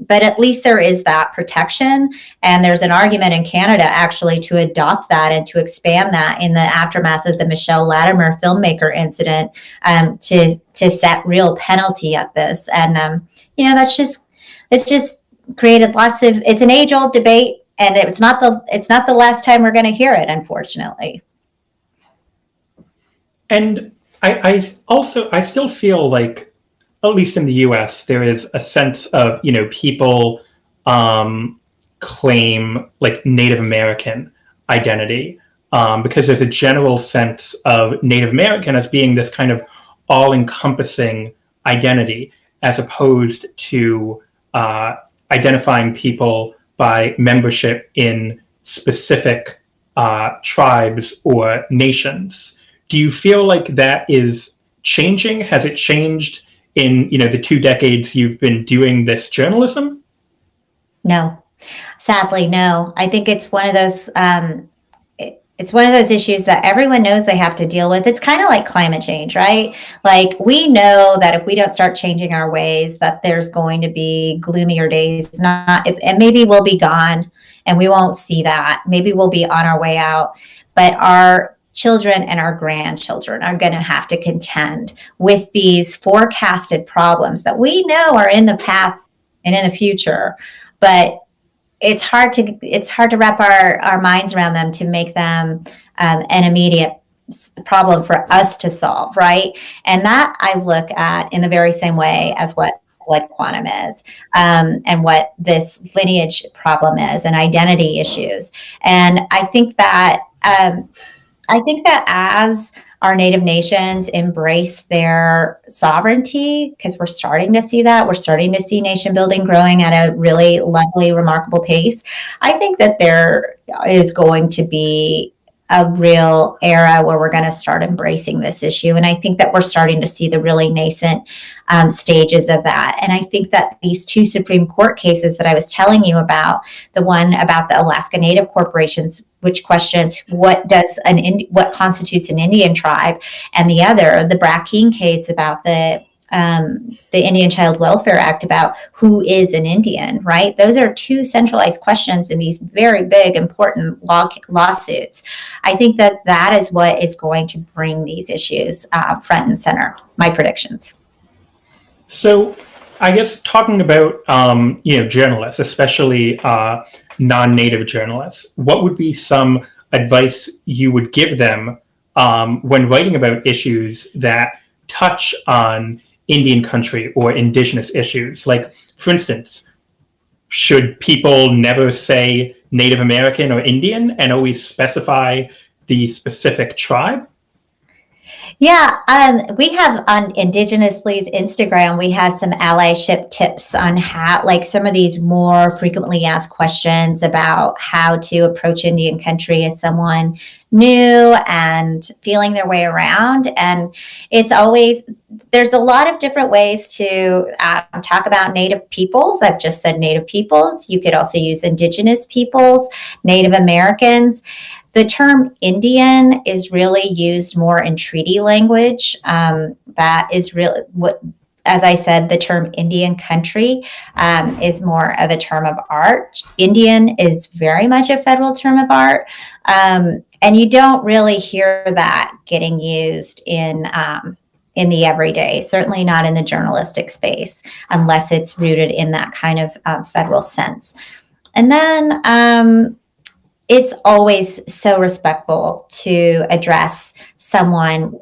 but at least there is that protection. And there's an argument in Canada actually to adopt that and to expand that in the aftermath of the Michelle Latimer filmmaker incident, to set real penalty at this. And, it's just created it's an age-old debate, and it's not the last time we're going to hear it, unfortunately. And I still feel like, at least in the US, there is a sense of, people claim like Native American identity, because there's a general sense of Native American as being this kind of all-encompassing identity, as opposed to identifying people by membership in specific tribes or nations. Do you feel like that is changing? Has it changed in the 2 decades you've been doing this journalism? No, sadly, no. I think it's one of those. It's one of those issues that everyone knows they have to deal with. It's kind of like climate change, right? Like, we know that if we don't start changing our ways, that there's going to be gloomier days. And maybe we'll be gone, and we won't see that. Maybe we'll be on our way out, but our children and our grandchildren are going to have to contend with these forecasted problems that we know are in the path and in the future, but it's hard to wrap our minds around them, to make them an immediate problem for us to solve, right? And that I look at in the very same way as what blood quantum is, and what this lineage problem is, and identity issues. And I think that as our Native nations embrace their sovereignty, because we're starting to see that. We're starting to see nation building growing at a really lovely, remarkable pace. I think that there is going to be a real era where we're going to start embracing this issue. And I think that we're starting to see the really nascent stages of that. And I think that these two Supreme Court cases that I was telling you about, the one about the Alaska Native corporations, which questions what constitutes an Indian tribe, and the other, the Brackeen case about the Indian Child Welfare Act, about who is an Indian, right? Those are two centralized questions in these very big, important lawsuits. I think that is what is going to bring these issues front and center, my predictions. So I guess talking about, journalists, especially non-native journalists, what would be some advice you would give them when writing about issues that touch on Indian country or indigenous issues? Like, for instance, should people never say Native American or Indian and always specify the specific tribe? Yeah, we have on Indigenously's Instagram, we have some allyship tips on how, like, some of these more frequently asked questions about how to approach Indian country as someone new and feeling their way around. And there's a lot of different ways to talk about Native peoples. I've just said Native peoples. You could also use Indigenous peoples, Native Americans. The term Indian is really used more in treaty language. That is really what, as I said, the term Indian country is more of a term of art. Indian is very much a federal term of art. And you don't really hear that getting used in the everyday, certainly not in the journalistic space, unless it's rooted in that kind of federal sense. And then it's always so respectful to address someone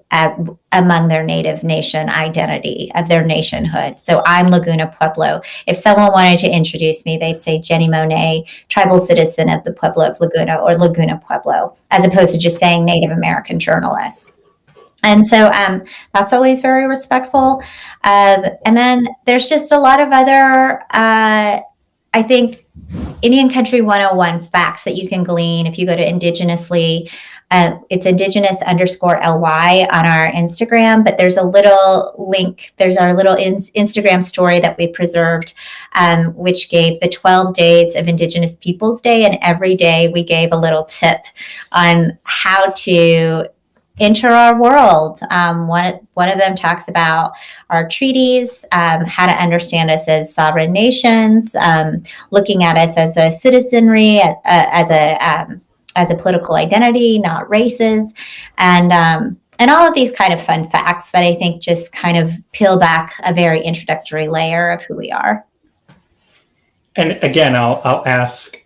among their Native nation identity, of their nationhood. So I'm Laguna Pueblo. If someone wanted to introduce me, they'd say Jenny Monet, tribal citizen of the Pueblo of Laguna, or Laguna Pueblo, as opposed to just saying Native American journalist. And so that's always very respectful. And then there's just a lot of other, I think, Indian Country 101 facts that you can glean if you go to Indigenously. It's indigenous_ly on our Instagram, but there's a little link. There's our little Instagram story that we preserved, which gave the 12 days of Indigenous Peoples Day. And every day we gave a little tip on how to enter our world. One of them talks about our treaties, how to understand us as sovereign nations, looking at us as a citizenry, as a political identity, not races, and all of these kind of fun facts that I think just kind of peel back a very introductory layer of who we are. And again, I'll ask,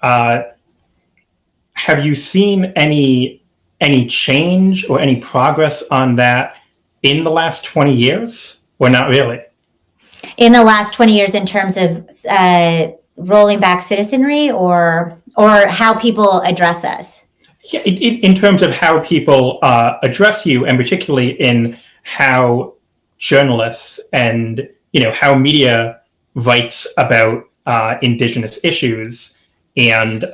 have you seen any change or any progress on that in the last 20 years, or not really? In the last 20 years, in terms of rolling back citizenry, or how people address us? Yeah, in terms of how people address you, and particularly in how journalists and how media writes about indigenous issues and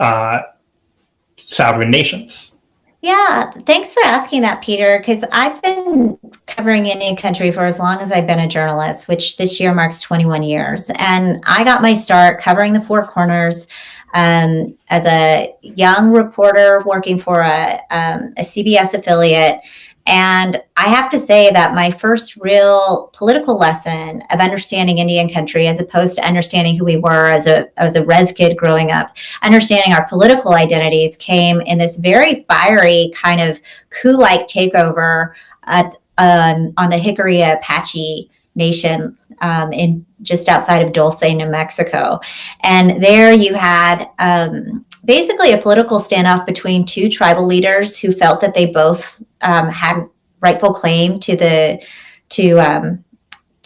sovereign nations. Yeah, thanks for asking that, Peter, because I've been covering Indian country for as long as I've been a journalist, which this year marks 21 years. And I got my start covering the Four Corners as a young reporter working for a CBS affiliate. And I have to say that my first real political lesson of understanding Indian country, as opposed to understanding who we were as a res kid growing up, understanding our political identities, came in this very fiery kind of coup-like takeover on the Hickory Apache Nation in just outside of Dulce, New Mexico. And there you had basically a political standoff between two tribal leaders who felt that they both had rightful claim to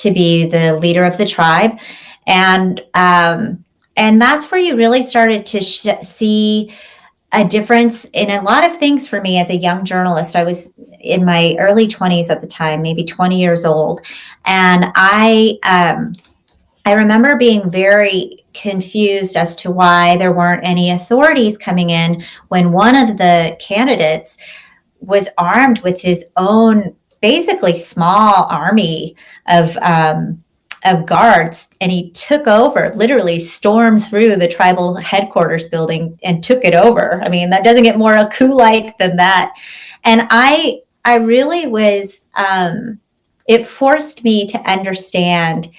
be the leader of the tribe, and that's where you really started to see a difference in a lot of things for me as a young journalist. I was in my early 20s at the time, maybe 20 years old, and I remember being very confused as to why there weren't any authorities coming in when one of the candidates was armed with his own basically small army of guards, and he took over, literally stormed through the tribal headquarters building and took it over. I mean, that doesn't get more coup-like than that. And I really was, it forced me to understand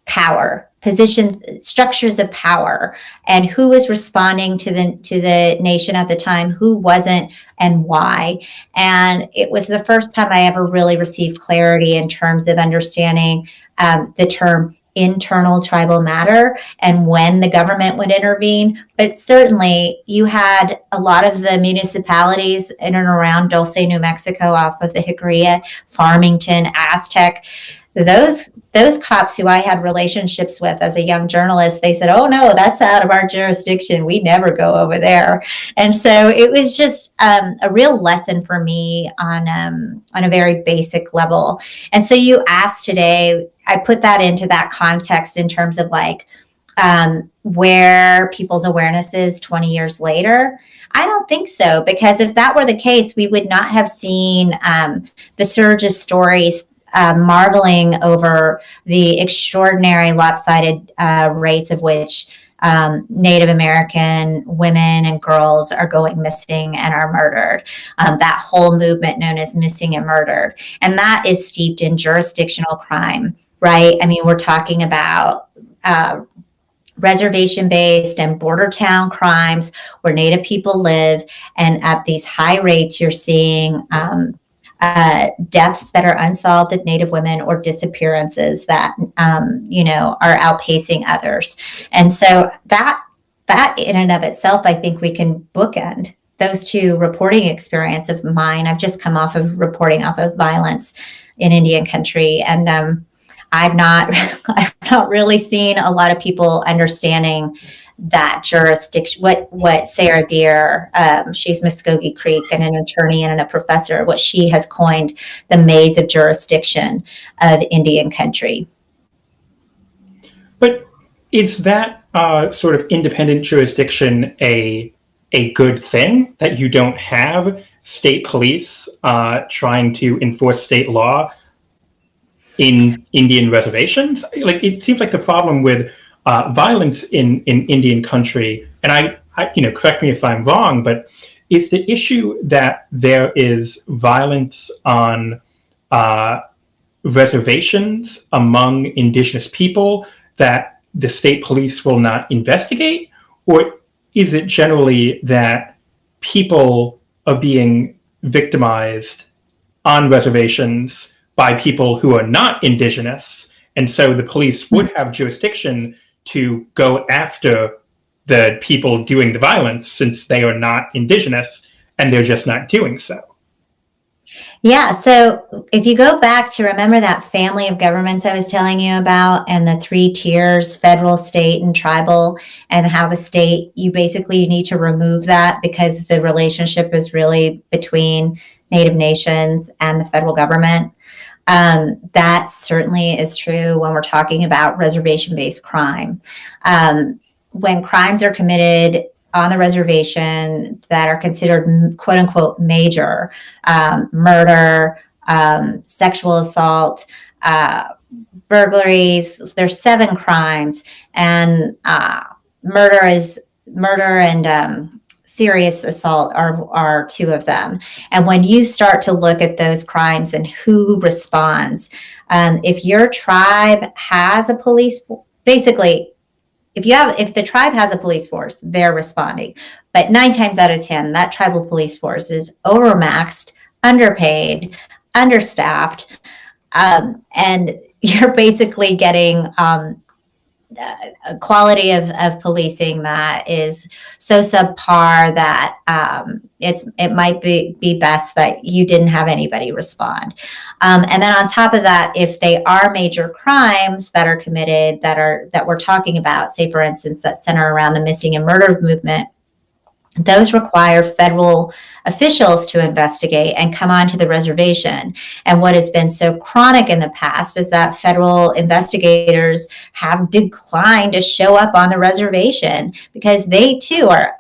power, positions, structures of power, and who was responding to the nation at the time, who wasn't, and why. And it was the first time I ever really received clarity in terms of understanding the term internal tribal matter and when the government would intervene. But certainly you had a lot of the municipalities in and around Dulce, New Mexico, off of the Jicarilla, Farmington, Aztec. Those cops who I had relationships with as a young journalist, they said, "Oh no, that's out of our jurisdiction. We never go over there." And so it was just a real lesson for me on a very basic level. And so you asked today, I put that into that context in terms of like where people's awareness is 20 years later. I don't think so, because if that were the case, we would not have seen the surge of stories marveling over the extraordinary lopsided rates of which Native American women and girls are going missing and are murdered. That whole movement known as Missing and Murdered. And that is steeped in jurisdictional crime, right? I mean, we're talking about reservation-based and border town crimes where Native people live. And at these high rates, you're seeing deaths that are unsolved of Native women, or disappearances that, are outpacing others. And so that in and of itself, I think we can bookend those two reporting experience of mine. I've just come off of reporting off of violence in Indian country. And I've not really seen a lot of people understanding that jurisdiction, what Sarah Deer, she's Muskogee Creek and an attorney and a professor, what she has coined the maze of jurisdiction of Indian country. But is that sort of independent jurisdiction a good thing, that you don't have state police trying to enforce state law in Indian reservations? Like, it seems like the problem with violence in Indian country, and I, correct me if I'm wrong, but is the issue that there is violence on reservations among indigenous people that the state police will not investigate? Or is it generally that people are being victimized on reservations by people who are not indigenous, and so the police would have jurisdiction to go after the people doing the violence, since they are not indigenous and they're just not doing so. Yeah, so if you go back to remember that family of governments I was telling you about and the three tiers, federal, state, and tribal, and how the state, you basically need to remove that because the relationship is really between Native nations and the federal government. That certainly is true when we're talking about reservation-based crime. When crimes are committed on the reservation that are considered quote unquote major, murder, sexual assault, burglaries, there's 7 crimes, and murder and serious assault are 2 of them. And when you start to look at those crimes and who responds, if your tribe has a police, basically, if the tribe has a police force, they're responding. But 9 times out of 10, that tribal police force is overmaxed, underpaid, understaffed, and you're basically getting a quality of policing that is so subpar that it might be best that you didn't have anybody respond. And then on top of that, if they are major crimes that are committed that we're talking about, say for instance that center around the missing and murder movement, those require federal officials to investigate and come onto the reservation. And what has been so chronic in the past is that federal investigators have declined to show up on the reservation because they too are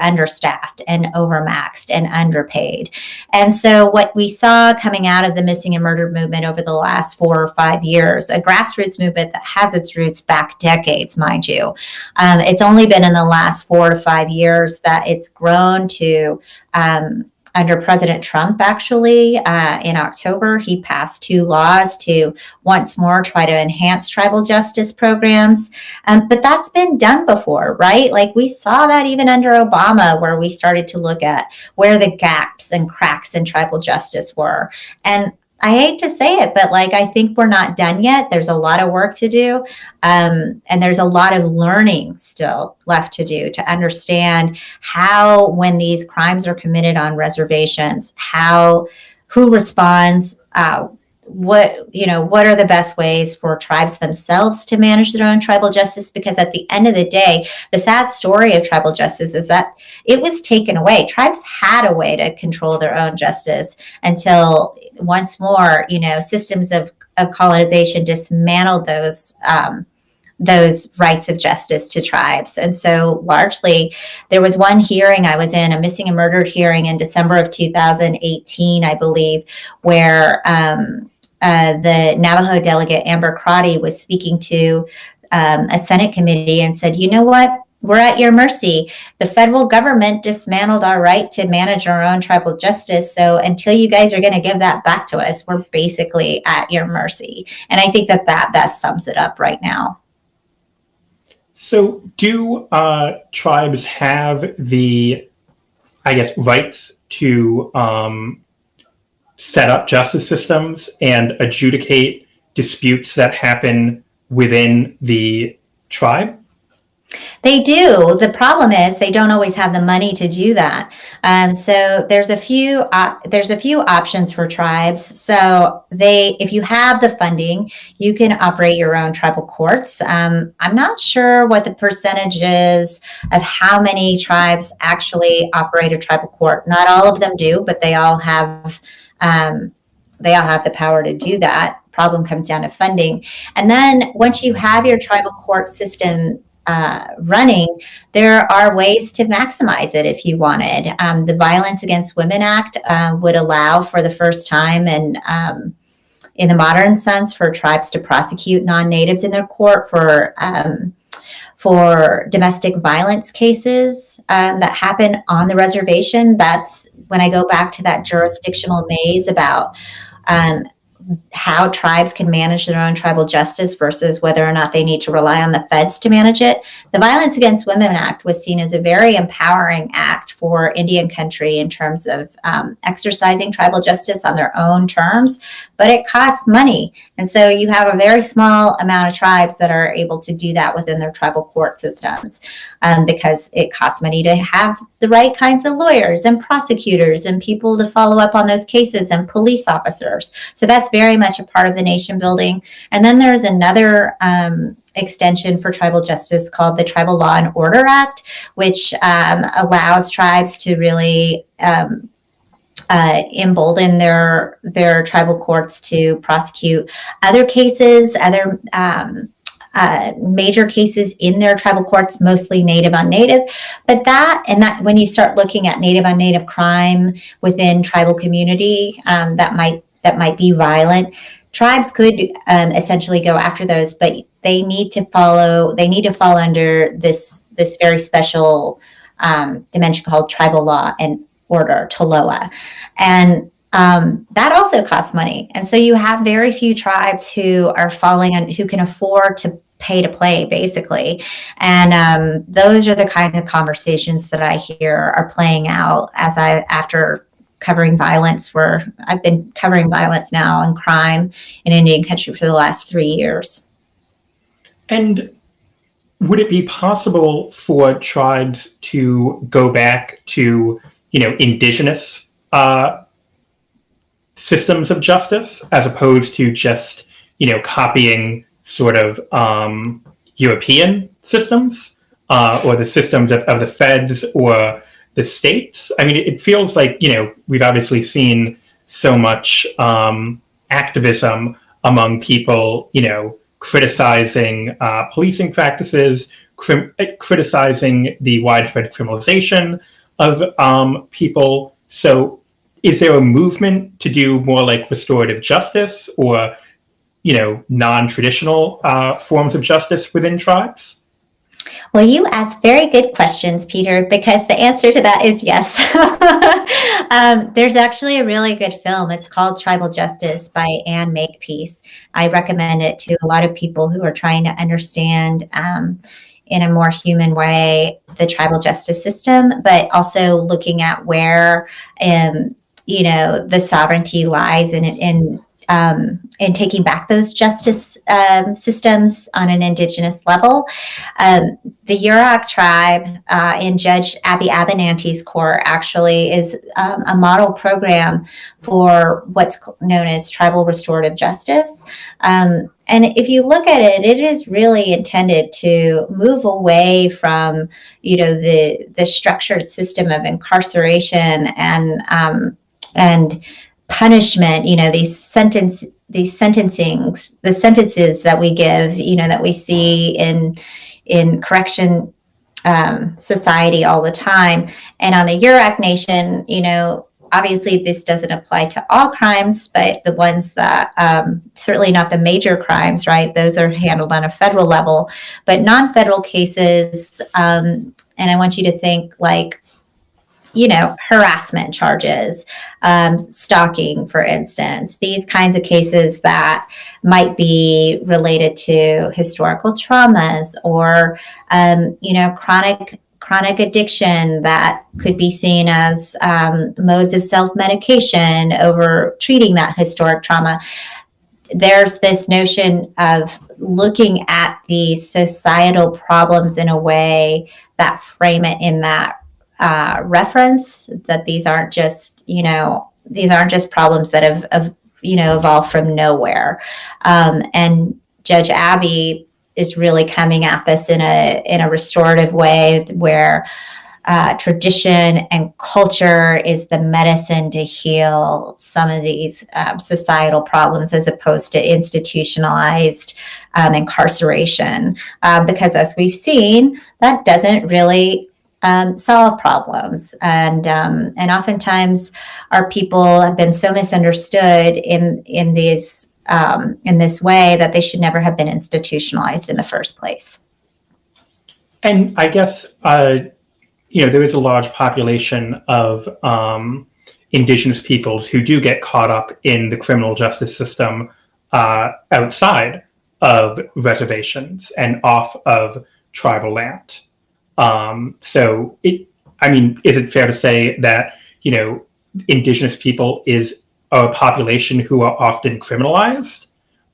understaffed and overmaxed and underpaid. And so what we saw coming out of the missing and murdered movement over the last 4 or 5 years, a grassroots movement that has its roots back decades, mind you. It's only been in the last 4 to 5 years that it's grown to, under President Trump, actually, in October, he passed 2 laws to once more try to enhance tribal justice programs. But that's been done before, right? Like we saw that even under Obama, where we started to look at where the gaps and cracks in tribal justice were. And I hate to say it, but like I think we're not done yet. There's a lot of work to do, and there's a lot of learning still left to do to understand how, when these crimes are committed on reservations, who responds, what are the best ways for tribes themselves to manage their own tribal justice? Because at the end of the day, the sad story of tribal justice is that it was taken away. Tribes had a way to control their own justice until once more, systems of colonization dismantled those rights of justice to tribes. And so largely, there was one hearing I was in, a missing and murdered hearing in December of 2018, I believe, where the Navajo delegate Amber Crotty was speaking to a Senate committee and said, you know what? We're at your mercy. The federal government dismantled our right to manage our own tribal justice. So until you guys are going to give that back to us, we're basically at your mercy. And I think that best sums it up right now. So do tribes have the, rights to set up justice systems and adjudicate disputes that happen within the tribe? They do. The problem is they don't always have the money to do that. So there's a few options for tribes. So if you have the funding, you can operate your own tribal courts. I'm not sure what the percentage is of how many tribes actually operate a tribal court. Not all of them do, but they all have the power to do that. Problem comes down to funding. And then once you have your tribal court system running, there are ways to maximize it if you wanted. The Violence Against Women Act would allow, for the first time in the modern sense, for tribes to prosecute non-natives in their court for domestic violence cases that happen on the reservation. That's when I go back to that jurisdictional maze about how tribes can manage their own tribal justice versus whether or not they need to rely on the feds to manage it. The Violence Against Women Act was seen as a very empowering act for Indian country in terms of exercising tribal justice on their own terms. but it costs money. And so you have a very small amount of tribes that are able to do that within their tribal court systems, because it costs money to have the right kinds of lawyers and prosecutors and people to follow up on those cases and police officers. So that's very much a part of the nation building. And then there's another extension for tribal justice called the Tribal Law and Order Act, which allows tribes to really embolden their tribal courts to prosecute other cases, other major cases in their tribal courts, mostly native on native. But that when you start looking at native on native crime within tribal community, that might be violent, tribes could essentially go after those, but they need to fall under this very special dimension called tribal law and order, TLOA. And that also costs money. And so you have very few tribes who are who can afford to pay to play, basically. And those are the kind of conversations that I hear are playing out after covering violence, where I've been covering violence now and crime in Indian country for the last 3 years. And would it be possible for tribes to go back to, indigenous systems of justice, as opposed to just, copying sort of European systems or the systems of the feds or the states? I mean, it feels like, we've obviously seen so much activism among people, criticizing policing practices, criticizing the widespread criminalization of people. So is there a movement to do more like restorative justice or, non-traditional forms of justice within tribes? Well, you asked very good questions, Peter, because the answer to that is yes. There's actually a really good film. It's called Tribal Justice by Anne Makepeace. I recommend it to a lot of people who are trying to understand in a more human way the tribal justice system, but also looking at where the sovereignty lies in taking back those justice systems on an indigenous level. The Yurok tribe in Judge Abby Abenante's court actually is a model program for what's known as tribal restorative justice. And if you look at it, it is really intended to move away from, the structured system of incarceration and punishment, the sentences that we give, that we see in correction society all the time. And on the Yurok Nation, obviously this doesn't apply to all crimes, but the ones that certainly not the major crimes, right? Those are handled on a federal level, but non-federal cases. And I want you to think like, harassment charges, stalking, for instance, these kinds of cases that might be related to historical traumas or, chronic addiction that could be seen as modes of self-medication over treating that historic trauma. There's this notion of looking at these societal problems in a way that frame it in that reference, that these aren't just problems that have evolved from nowhere. And Judge Abby is really coming at this in a restorative way where tradition and culture is the medicine to heal some of these societal problems, as opposed to institutionalized incarceration. Because as we've seen, that doesn't really solve problems, and oftentimes our people have been so misunderstood in this way that they should never have been institutionalized in the first place. And I guess there is a large population of indigenous peoples who do get caught up in the criminal justice system outside of reservations and off of tribal land. Is it fair to say that, indigenous people is are a population who are often criminalized,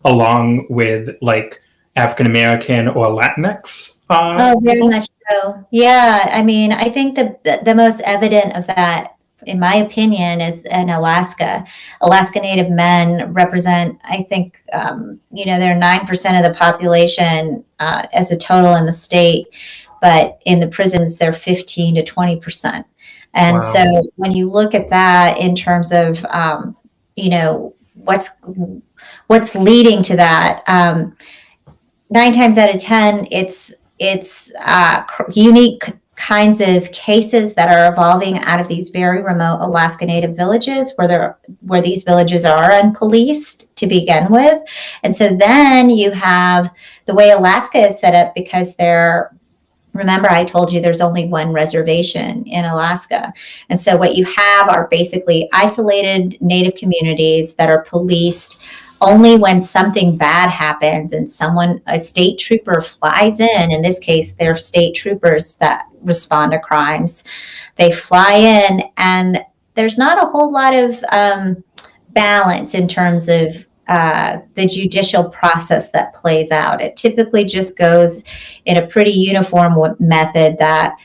along with like African American or Latinx Oh, very people. much so. Yeah, I mean, I think the most evident of that, in my opinion, is in Alaska. Alaska Native men represent, I think, they're 9% of the population as a total in the state, but in the prisons, they're 15 to 20%. And so Wow. when you look at that in terms of, you know, what's leading to that, 9 times out of 10, it's unique kinds of cases that are evolving out of these very remote Alaska Native villages where these villages are unpoliced to begin with. And so then you have the way Alaska is set up, because remember, I told you there's only one reservation in Alaska. And so what you have are basically isolated Native communities that are policed only when something bad happens and a state trooper flies in this case, they're state troopers that respond to crimes. They fly in, and there's not a whole lot of balance in terms of the judicial process that plays out. It typically just goes in a pretty uniform method that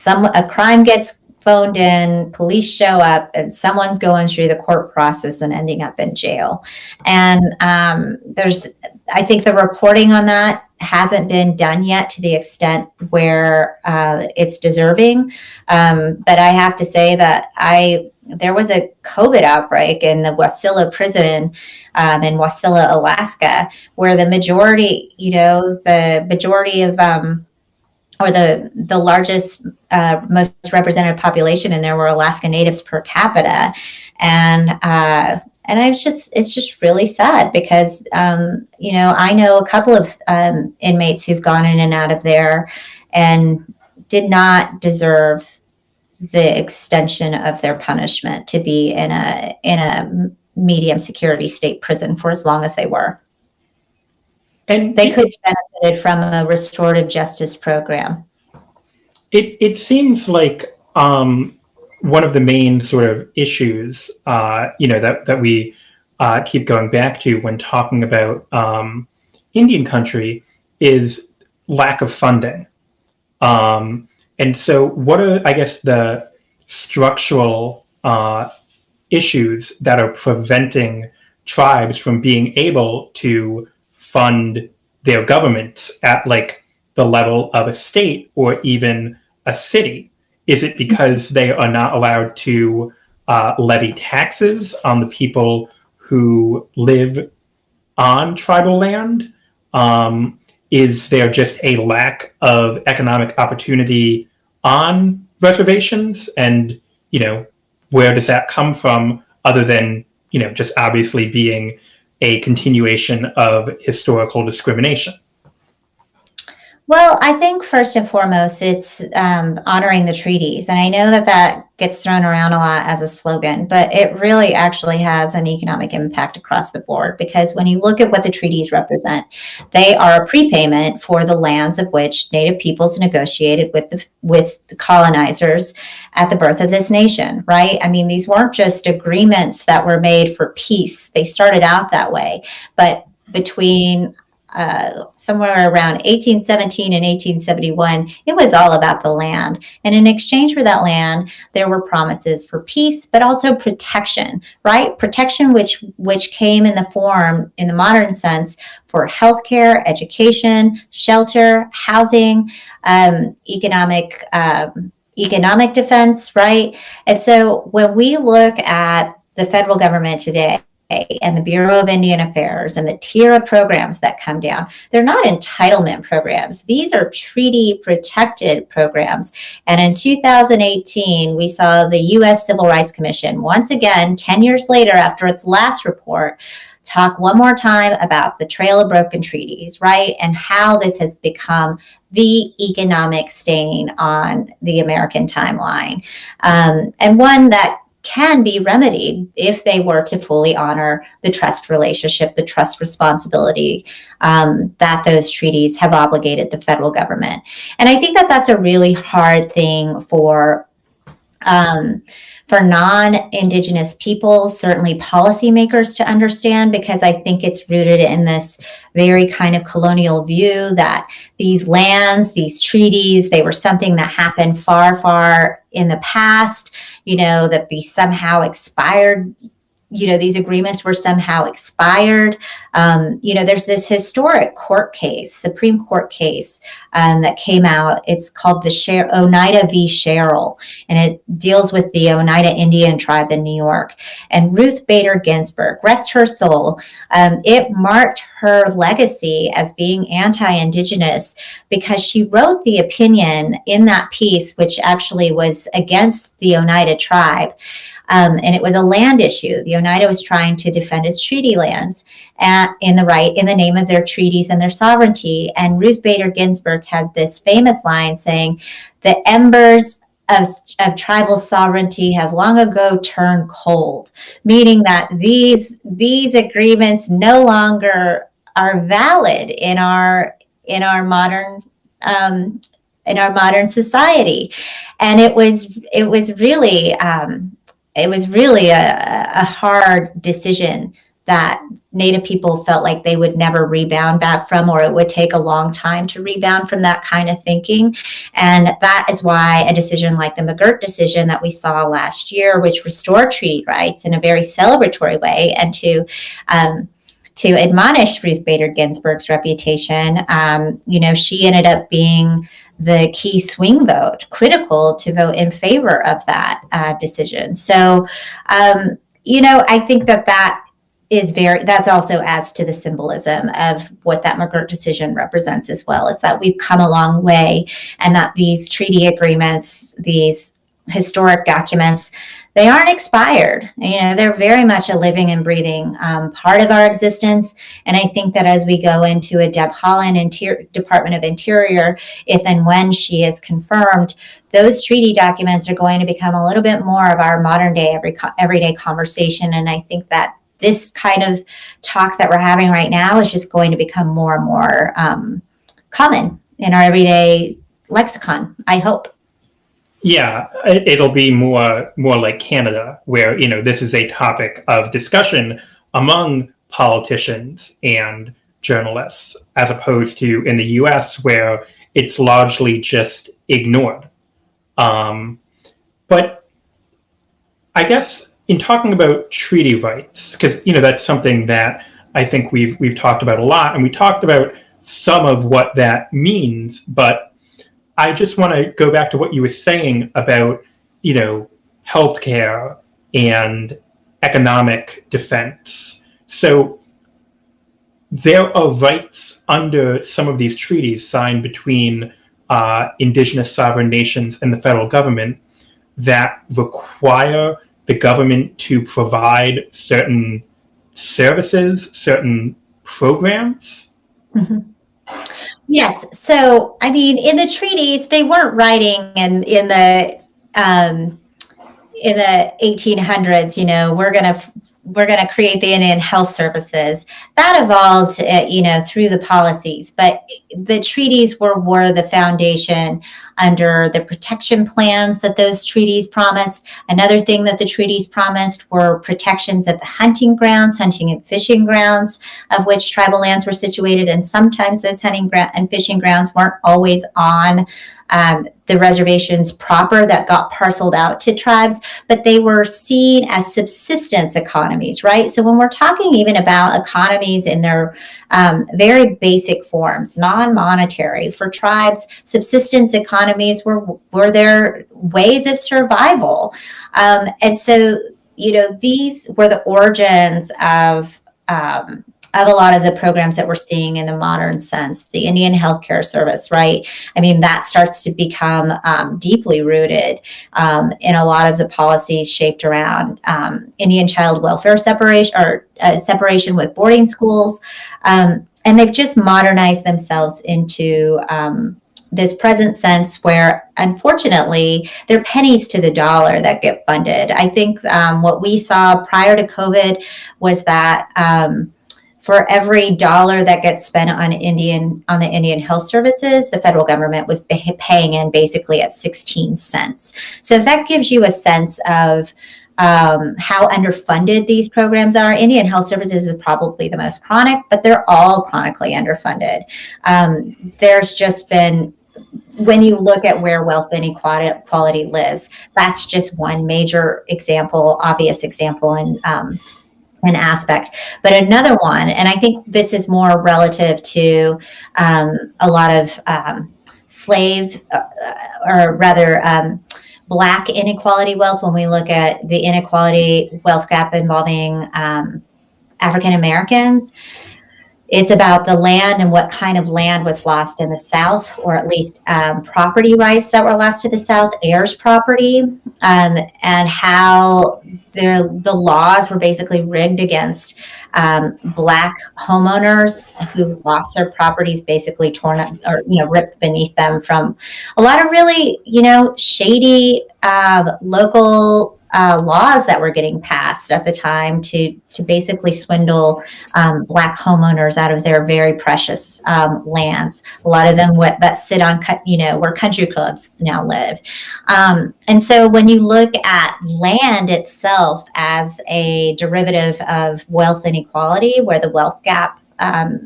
a crime gets phoned in, police show up, and someone's going through the court process and ending up in jail. And I think the reporting on that hasn't been done yet to the extent where it's deserving. But I have to say that there was a COVID outbreak in the Wasilla prison in Wasilla, Alaska, where the majority of or the largest, most represented population in there were Alaska Natives per capita, and it's just really sad because I know a couple of inmates who've gone in and out of there and did not deserve the extension of their punishment to be in a medium security state prison for as long as they were. And they could have benefited from a restorative justice program. It seems like one of the main sort of issues, that we keep going back to when talking about Indian country is lack of funding. And so what are, I guess, the structural issues that are preventing tribes from being able to fund their governments at like the level of a state or even a city? Is it because they are not allowed to levy taxes on the people who live on tribal land? Is there just a lack of economic opportunity on reservations? And, where does that come from other than, just obviously being a continuation of historical discrimination? Well, I think first and foremost, it's honoring the treaties. And I know that gets thrown around a lot as a slogan, but it really actually has an economic impact across the board, because when you look at what the treaties represent, they are a prepayment for the lands of which Native peoples negotiated with the colonizers at the birth of this nation, right? I mean, these weren't just agreements that were made for peace. They started out that way, but between somewhere around 1817 and 1871, it was all about the land. And in exchange for that land, there were promises for peace, but also protection, right? Protection which came in the modern sense, for healthcare, education, shelter, housing, economic defense, right? And so when we look at the federal government today, and the Bureau of Indian Affairs and the TIRA programs that come down, they're not entitlement programs. These are treaty protected programs. And in 2018, we saw the U.S. Civil Rights Commission, once again, 10 years later after its last report, talk one more time about the Trail of Broken Treaties, right? And how this has become the economic stain on the American timeline. And one that can be remedied if they were to fully honor the trust relationship, the trust responsibility that those treaties have obligated the federal government. And I think that that's a really hard thing for Um, for non-Indigenous people, certainly policymakers to understand, because I think it's rooted in this very kind of colonial view that these lands, these treaties, they were something that happened far, far in the past, that these somehow expired. These agreements were somehow expired. There's this historic court case, Supreme Court case, that came out. It's called the Oneida v. Sherrill, and it deals with the Oneida Indian tribe in New York. And Ruth Bader Ginsburg, rest her soul, it marked her legacy as being anti-Indigenous because she wrote the opinion in that piece, which actually was against the Oneida tribe. And it was a land issue. The Oneida was trying to defend its treaty lands in the name of their treaties and their sovereignty. And Ruth Bader Ginsburg had this famous line saying, "The embers of tribal sovereignty have long ago turned cold," meaning that these agreements no longer are valid in our modern society. And it was really a hard decision that Native people felt like they would never rebound back from, or it would take a long time to rebound from that kind of thinking. And that is why a decision like the McGirt decision that we saw last year, which restored treaty rights in a very celebratory way, and to admonish Ruth Bader Ginsburg's reputation, she ended up being the key swing vote, critical to vote in favor of that decision. So, I think that also adds to the symbolism of what that McGirt decision represents as well, is that we've come a long way, and that these treaty agreements, these historic documents, they aren't expired. They're very much a living and breathing part of our existence. And I think that as we go into a Deb Haaland Department of Interior, if and when she is confirmed, those treaty documents are going to become a little bit more of our modern day, everyday conversation. And I think that this kind of talk that we're having right now is just going to become more and more common in our everyday lexicon, I hope. Yeah, it'll be more like Canada, where this is a topic of discussion among politicians and journalists, as opposed to in the U.S., where it's largely just ignored. But I guess in talking about treaty rights, because that's something that I think we've talked about a lot, and we talked about some of what that means, but I just want to go back to what you were saying about, healthcare and economic defense. So there are rights under some of these treaties signed between indigenous sovereign nations and the federal government that require the government to provide certain services, certain programs. Mm-hmm. Yes. So, in the treaties, they weren't writing in the 1800s, we're going to create the Indian Health Services. That evolved, through the policies. But the treaties were the foundation under the protection plans that those treaties promised. Another thing that the treaties promised were protections at the hunting and fishing grounds of which tribal lands were situated. And sometimes those hunting and fishing grounds weren't always on the reservations proper that got parceled out to tribes, but they were seen as subsistence economies, right? So when we're talking even about economies in their very basic forms, non-monetary, for tribes, subsistence economies were their ways of survival. And so, these were the origins of a lot of the programs that we're seeing in the modern sense. The Indian Healthcare Service, right? That starts to become deeply rooted in a lot of the policies shaped around Indian child welfare separation with boarding schools. And they've just modernized themselves into this present sense where, unfortunately, they're pennies to the dollar that get funded. I think what we saw prior to COVID was that for every dollar that gets spent on the Indian Health Services, the federal government was paying in basically at 16 cents. So if that gives you a sense of how underfunded these programs are. Indian Health Services is probably the most chronic, but they're all chronically underfunded. There's just been, when you look at where wealth inequality lives, that's just one major example, obvious example, and an aspect. But another one, and I think this is more relative to a lot of slave, or rather, Black inequality wealth, when we look at the inequality wealth gap involving African Americans. It's about the land and what kind of land was lost in the South, or at least property rights that were lost to the South, heirs property, and how the laws were basically rigged against Black homeowners who lost their properties, basically torn up or ripped beneath them from a lot of really shady local laws that were getting passed at the time to basically swindle Black homeowners out of their very precious lands. A lot of them that sit on, where country clubs now live. And so when you look at land itself as a derivative of wealth inequality, where the wealth gap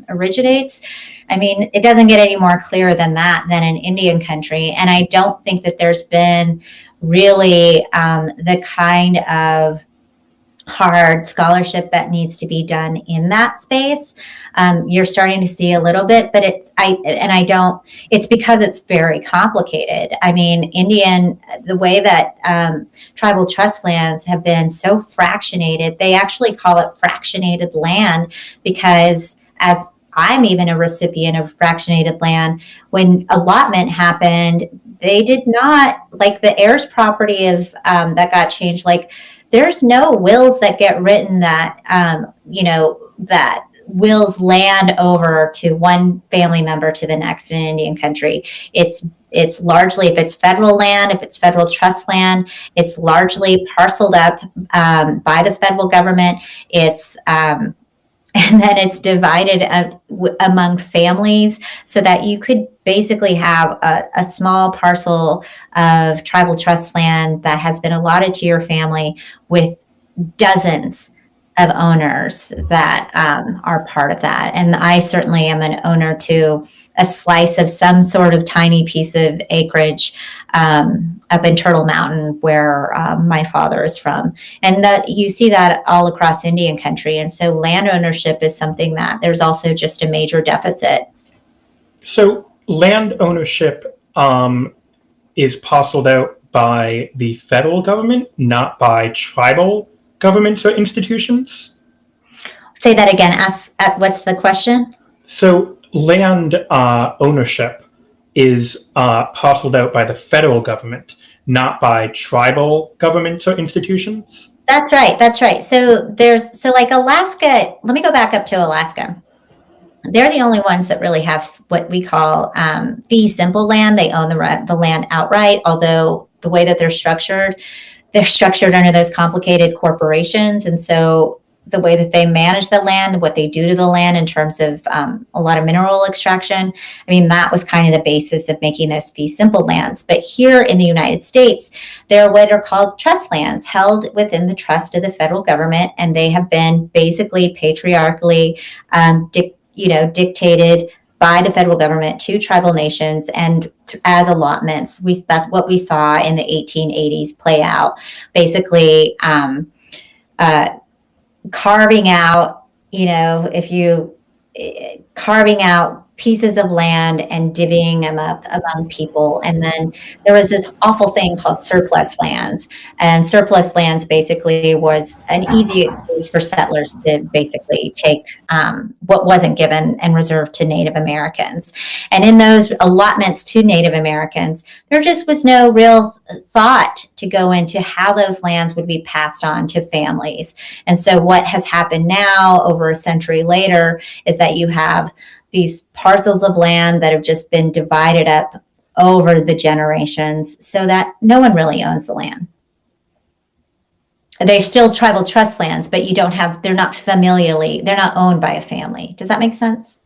originates, I mean, it doesn't get any more clear than that than in Indian country. And I don't think that there's been really the kind of hard scholarship that needs to be done in that space. You're starting to see a little bit, but it's because it's very complicated. I mean, the way that tribal trust lands have been so fractionated, they actually call it fractionated land, because as I'm even a recipient of fractionated land, when allotment happened, they did not, like the heirs property of that got changed. Like, there's no wills that get written that that wills land over to one family member to the next in Indian country. It's largely, if it's federal land, if it's federal trust land, it's largely parceled up by the federal government. It's and then it's divided among families, so that you could basically have a small parcel of tribal trust land that has been allotted to your family with dozens of owners that are part of that. And I certainly am an owner to a slice of some sort of tiny piece of acreage up in Turtle Mountain, where my father is from. And that you see that all across Indian country. And so land ownership is something that there's also just a major deficit. So land ownership is parceled out by the federal government, not by tribal governments or institutions? Say that again. What's the question? So land ownership is parceled out by the federal government, not by tribal governments or institutions? That's right. So like Alaska, let me go back up to Alaska. They're the only ones that really have what we call fee simple land. They own the land outright, although the way that they're structured under those complicated corporations. And so the way that they manage the land, what they do to the land in terms of a lot of mineral extraction, I mean, that was kind of the basis of making those fee simple lands. But here in the United States, they're what are called trust lands, held within the trust of the federal government, and they have been basically patriarchally dictated by the federal government to tribal nations, and as allotments. That's what we saw in the 1880s play out, basically carving out, carving out pieces of land and divvying them up among people. And then there was this awful thing called surplus lands. And surplus lands basically was an easy excuse for settlers to basically take what wasn't given and reserved to Native Americans. And in those allotments to Native Americans, there just was no real thought to go into how those lands would be passed on to families. And so what has happened now, over a century later, is that you have these parcels of land that have just been divided up over the generations so that no one really owns the land. They're still tribal trust lands, but they're not familially, they're not owned by a family. Does that make sense?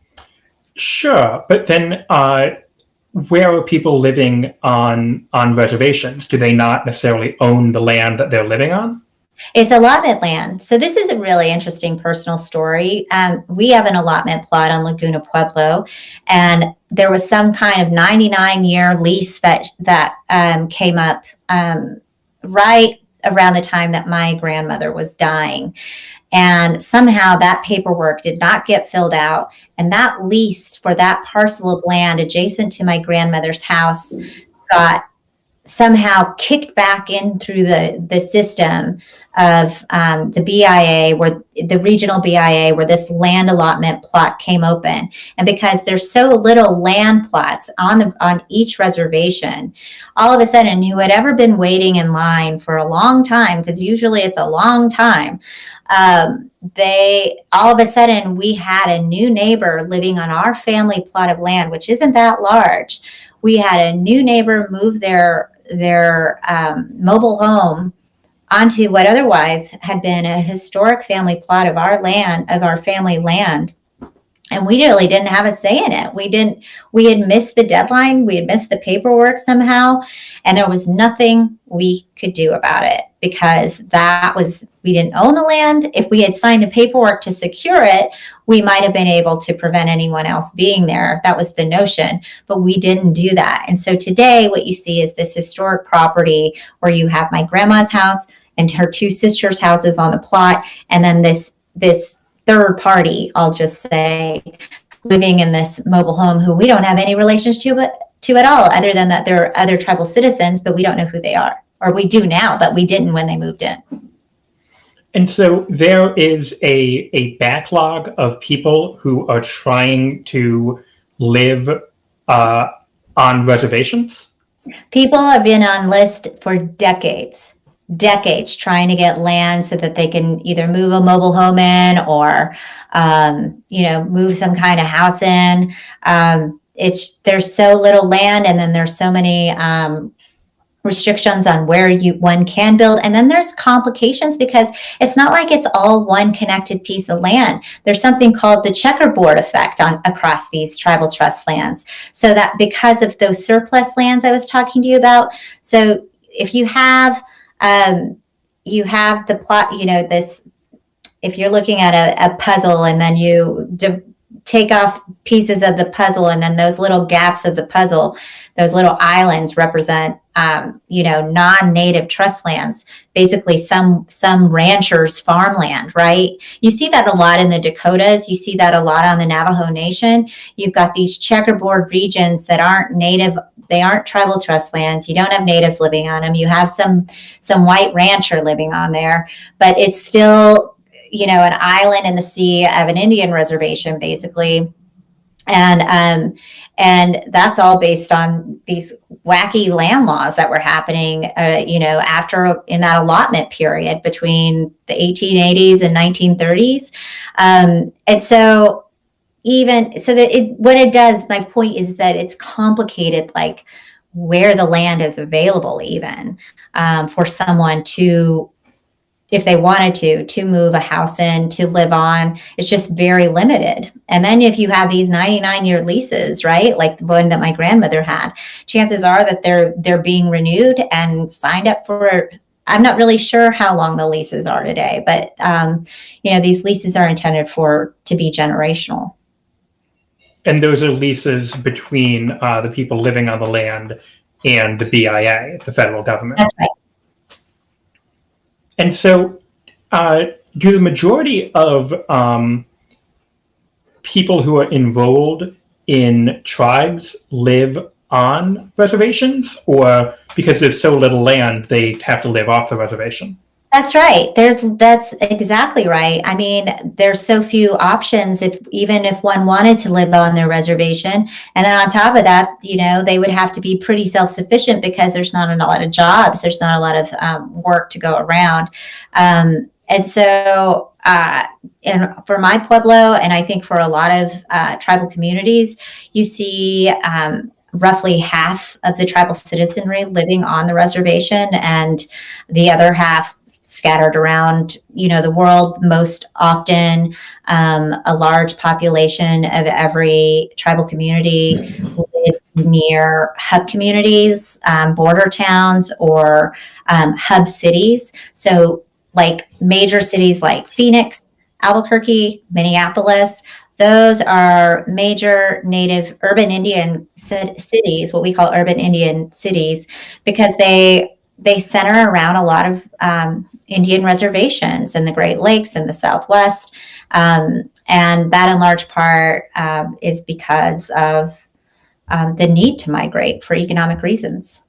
Sure, but then where are people living on reservations? Do they not necessarily own the land that they're living on? It's allotment land. So this is a really interesting personal story. We have an allotment plot on Laguna Pueblo, and there was some kind of 99-year lease that came up right around the time that my grandmother was dying. And somehow that paperwork did not get filled out. And that lease for that parcel of land adjacent to my grandmother's house got somehow kicked back in through the system of the BIA, where the regional BIA, where this land allotment plot came open. And because there's so little land plots on each reservation, all of a sudden, who had ever been waiting in line for a long time, because usually it's a long time, all of a sudden we had a new neighbor living on our family plot of land, which isn't that large. We had a new neighbor move their mobile home onto what otherwise had been a historic family plot of our land, of our family land. And we really didn't have a say in it. We had missed the deadline. We had missed the paperwork somehow. And there was nothing we could do about it, because we didn't own the land. If we had signed the paperwork to secure it, we might have been able to prevent anyone else being there. That was the notion, but we didn't do that. And so today what you see is this historic property where you have my grandma's house and her two sisters' houses on the plot. And then this third party, I'll just say, living in this mobile home who we don't have any relationship to at all, other than that they're other tribal citizens, but we don't know who they are. Or we do now, but we didn't when they moved in. And so there is a backlog of people who are trying to live on reservations? People have been on list for decades trying to get land so that they can either move a mobile home in or move some kind of house in. There's so little land, and then there's so many restrictions on where one can build. And then there's complications, because it's not like it's all one connected piece of land. There's something called the checkerboard effect across these tribal trust lands. So that because of those surplus lands I was talking to you about, so if you have the plot, if you're looking at a puzzle, and then you take off pieces of the puzzle, and then those little gaps of the puzzle, those little islands represent, non-native trust lands, basically some ranchers' farmland, right? You see that a lot in the Dakotas. You see that a lot on the Navajo Nation. You've got these checkerboard regions that aren't native. They aren't tribal trust lands. You don't have natives living on them. You have some white rancher living on there, but it's still, an island in the sea of an Indian reservation, basically. And that's all based on these wacky land laws that were happening, after in that allotment period between the 1880s and 1930s. And so what it does, my point is that it's complicated, like where the land is available, even for someone to, if they wanted to move a house in, to live on. It's just very limited. And then if you have these 99-year leases, right, like the one that my grandmother had, chances are that they're being renewed and signed up for, I'm not really sure how long the leases are today, but these leases are intended to be generational. And those are leases between the people living on the land and the BIA, the federal government. That's right. And so do the majority of people who are enrolled in tribes live on reservations, or because there's so little land, they have to live off the reservation? That's right. That's exactly right. I mean, there's so few options even if one wanted to live on their reservation. And then on top of that, they would have to be pretty self-sufficient, because there's not a lot of jobs. There's not a lot of work to go around. And so, and for my Pueblo, and I think for a lot of tribal communities, you see roughly half of the tribal citizenry living on the reservation, and the other half scattered around, the world. Most often, a large population of every tribal community live near hub communities, border towns, or hub cities. So, like major cities like Phoenix, Albuquerque, Minneapolis, those are major native urban Indian cities, what we call urban Indian cities, because they center around a lot of Indian reservations in the Great Lakes in the Southwest. And that in large part is because of the need to migrate for economic reasons.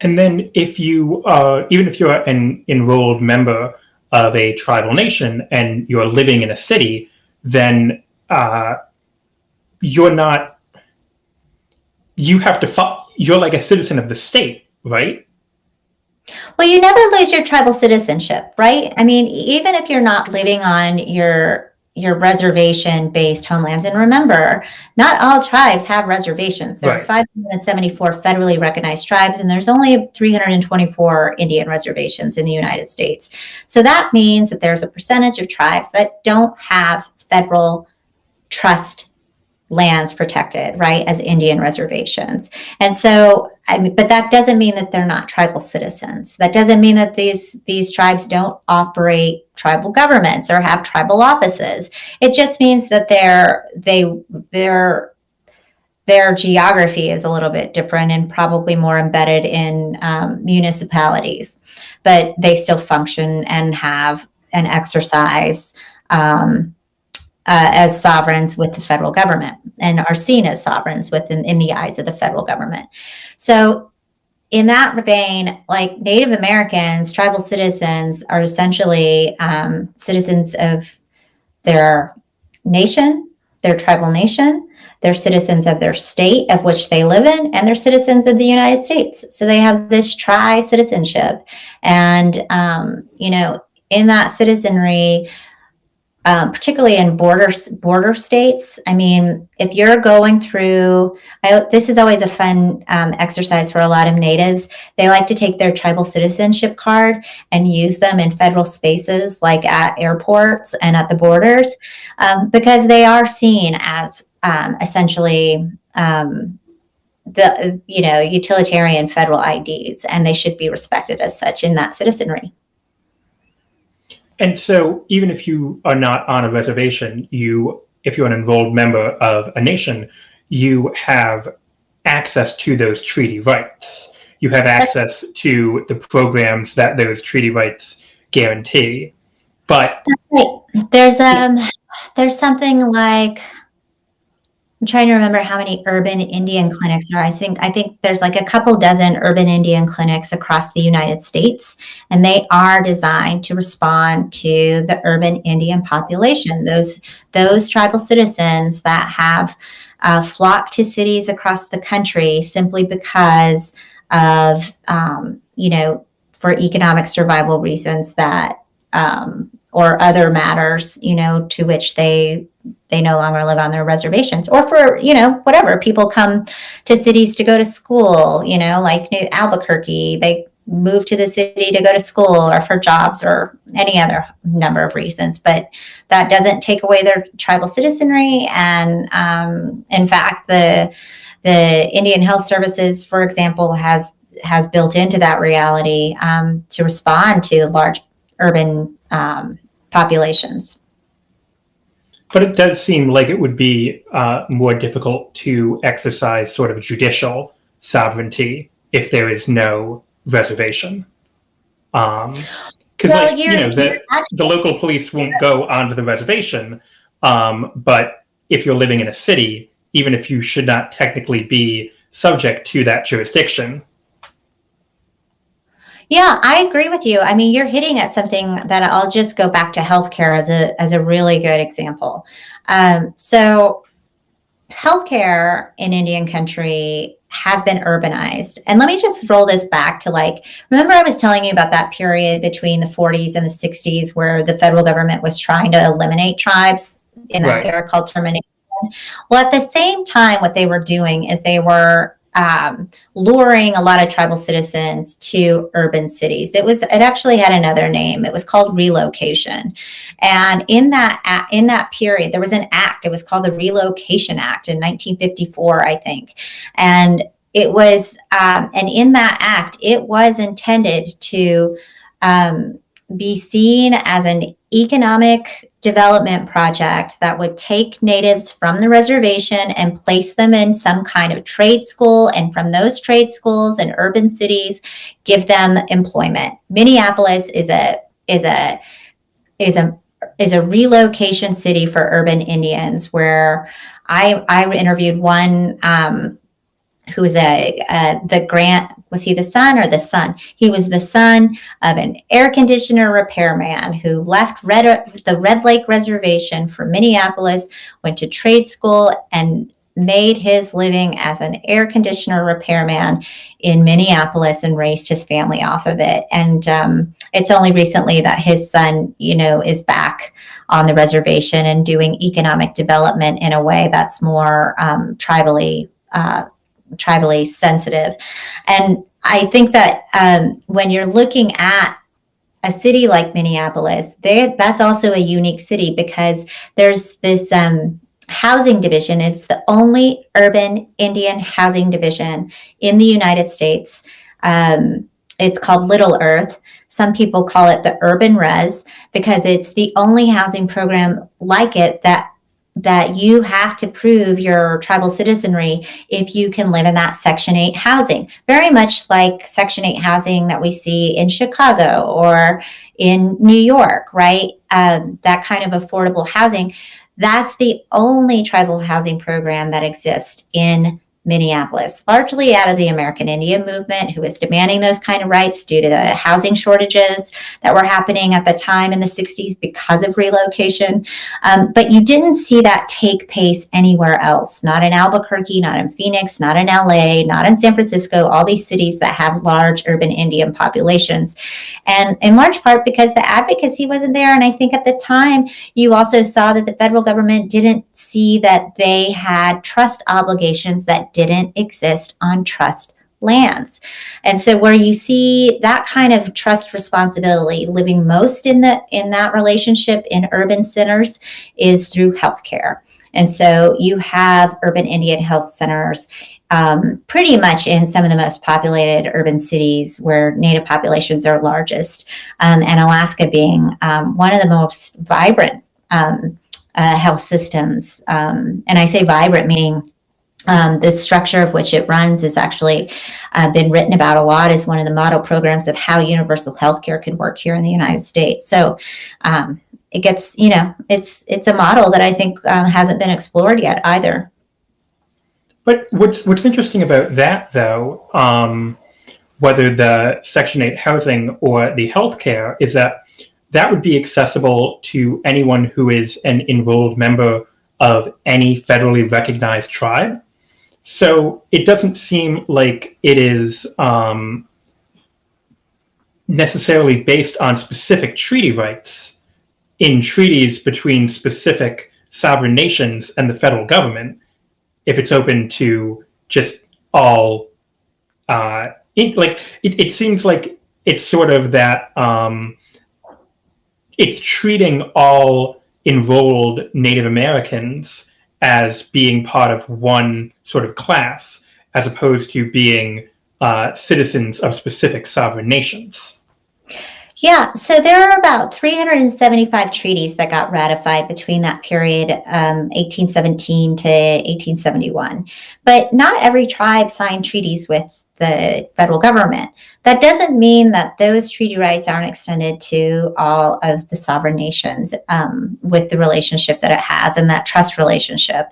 And then if you even if you're an enrolled member of a tribal nation and you're living in a city, then you're not, you have to, you're like a citizen of the state, right? Well, you never lose your tribal citizenship, right? I mean, even if you're not living on your reservation-based homelands, and remember, not all tribes have reservations. There are 574 federally recognized tribes, and there's only 324 Indian reservations in the United States. So that means that there's a percentage of tribes that don't have federal trust lands protected, right, as Indian reservations. And so, but that doesn't mean that they're not tribal citizens. That doesn't mean that these tribes don't operate tribal governments or have tribal offices. It just means that their geography is a little bit different and probably more embedded in municipalities, but they still function and have and exercise as sovereigns with the federal government, and are seen as sovereigns in the eyes of the federal government. So in that vein, like Native Americans, tribal citizens are essentially citizens of their nation, their tribal nation. They're citizens of their state of which they live in, and they're citizens of the United States. So they have this tri-citizenship. And, in that citizenry, particularly in border states. I mean, if you're going through, this is always a fun exercise for a lot of natives. They like to take their tribal citizenship card and use them in federal spaces, like at airports and at the borders, because they are seen as essentially the utilitarian federal IDs, and they should be respected as such in that citizenry. And so even if you are not on a reservation, if you're an enrolled member of a nation, you have access to those treaty rights. You have access to the programs that those treaty rights guarantee. But there's something like, I'm trying to remember how many urban Indian clinics there are. I think there's like a couple dozen urban Indian clinics across the United States, and they are designed to respond to the urban Indian population, those tribal citizens that have flocked to cities across the country simply because of, for economic survival reasons that, or other matters, to which they no longer live on their reservations, or for, whatever. People come to cities to go to school, like Albuquerque, they move to the city to go to school or for jobs or any other number of reasons, but that doesn't take away their tribal citizenry. And in fact, the Indian Health Services, for example, has built into that reality to respond to large urban populations. But it does seem like it would be more difficult to exercise sort of judicial sovereignty if there is no reservation. Because, the local police won't go onto the reservation, but if you're living in a city, even if you should not technically be subject to that jurisdiction. Yeah, I agree with you. I mean, you're hitting at something that I'll just go back to healthcare as a really good example. So healthcare in Indian country has been urbanized. And let me just roll this back to remember I was telling you about that period between the 40s and the 60s where the federal government was trying to eliminate tribes in that era called termination. Well, at the same time, what they were doing is they were luring a lot of tribal citizens to urban cities. It actually had another name. It was called relocation. And in that period, there was an act. It was called the Relocation Act in 1954, I think. And and in that act, it was intended to be seen as an economic development project that would take natives from the reservation and place them in some kind of trade school, and from those trade schools and urban cities, give them employment. Minneapolis is a relocation city for urban Indians, where I interviewed one who was was he the son or the son? He was the son of an air conditioner repairman who left the Red Lake Reservation for Minneapolis, went to trade school, and made his living as an air conditioner repairman in Minneapolis and raised his family off of it. And it's only recently that his son, is back on the reservation and doing economic development in a way that's more tribally sensitive. And I think that when you're looking at a city like Minneapolis, that's also a unique city, because there's this housing division. It's the only urban Indian housing division in the United States. It's called Little Earth. Some people call it the urban res, because it's the only housing program like it that you have to prove your tribal citizenry if you can live in that Section 8 housing. Very much like Section 8 housing that we see in Chicago or in New York, right? That kind of affordable housing. That's the only tribal housing program that exists in Minneapolis, largely out of the American Indian movement, who was demanding those kind of rights due to the housing shortages that were happening at the time in the 60s because of relocation. But you didn't see that take place anywhere else, not in Albuquerque, not in Phoenix, not in LA, not in San Francisco, all these cities that have large urban Indian populations. And in large part because the advocacy wasn't there. And I think at the time, you also saw that the federal government didn't see that they had trust obligations that didn't exist on trust lands. And so where you see that kind of trust responsibility living most in that relationship in urban centers is through healthcare. And so you have urban Indian health centers pretty much in some of the most populated urban cities where Native populations are largest, and Alaska being one of the most vibrant health systems. And I say vibrant, meaning the structure of which it runs has actually been written about a lot as one of the model programs of how universal healthcare could work here in the United States. So it gets, it's a model that I think hasn't been explored yet either. But what's interesting about that, though, whether the Section 8 housing or the healthcare, is that would be accessible to anyone who is an enrolled member of any federally recognized tribe. So it doesn't seem like it is necessarily based on specific treaty rights in treaties between specific sovereign nations and the federal government, if it's open to just all, it seems like it's sort of that it's treating all enrolled Native Americans as being part of one sort of class, as opposed to being citizens of specific sovereign nations. Yeah, so there are about 375 treaties that got ratified between that period, 1817 to 1871. But not every tribe signed treaties with the federal government. That doesn't mean that those treaty rights aren't extended to all of the sovereign nations with the relationship that it has and that trust relationship.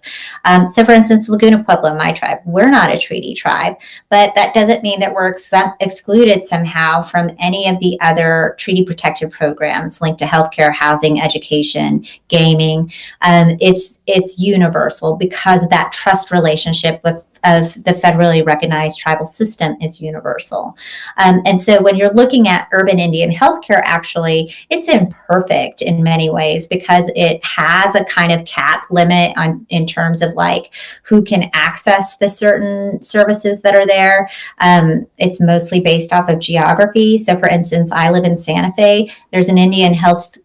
So for instance, Laguna Pueblo, my tribe, we're not a treaty tribe, but that doesn't mean that we're excluded somehow from any of the other treaty protected programs linked to healthcare, housing, education, gaming. It's universal because of that trust relationship of the federally recognized tribal system system is universal. And so when you're looking at urban Indian healthcare, actually, it's imperfect in many ways because it has a kind of cap limit on in terms of like who can access the certain services that are there. It's mostly based off of geography. So, for instance, I live in Santa Fe. There's an Indian health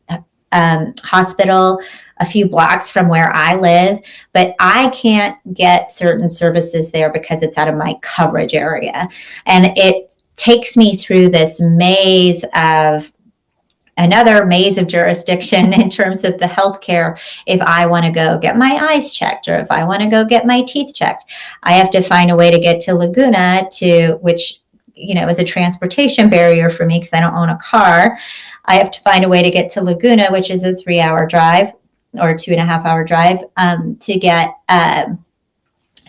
hospital a few blocks from where I live, but I can't get certain services there because it's out of my coverage area. And it takes me through this maze of another maze of jurisdiction in terms of the healthcare. If I want to go get my eyes checked or if I want to go get my teeth checked, I have to find a way to get to Laguna, to which is a transportation barrier for me because I don't own a car. I have to find a way to get to Laguna, which is a 3-hour drive or 2.5-hour drive,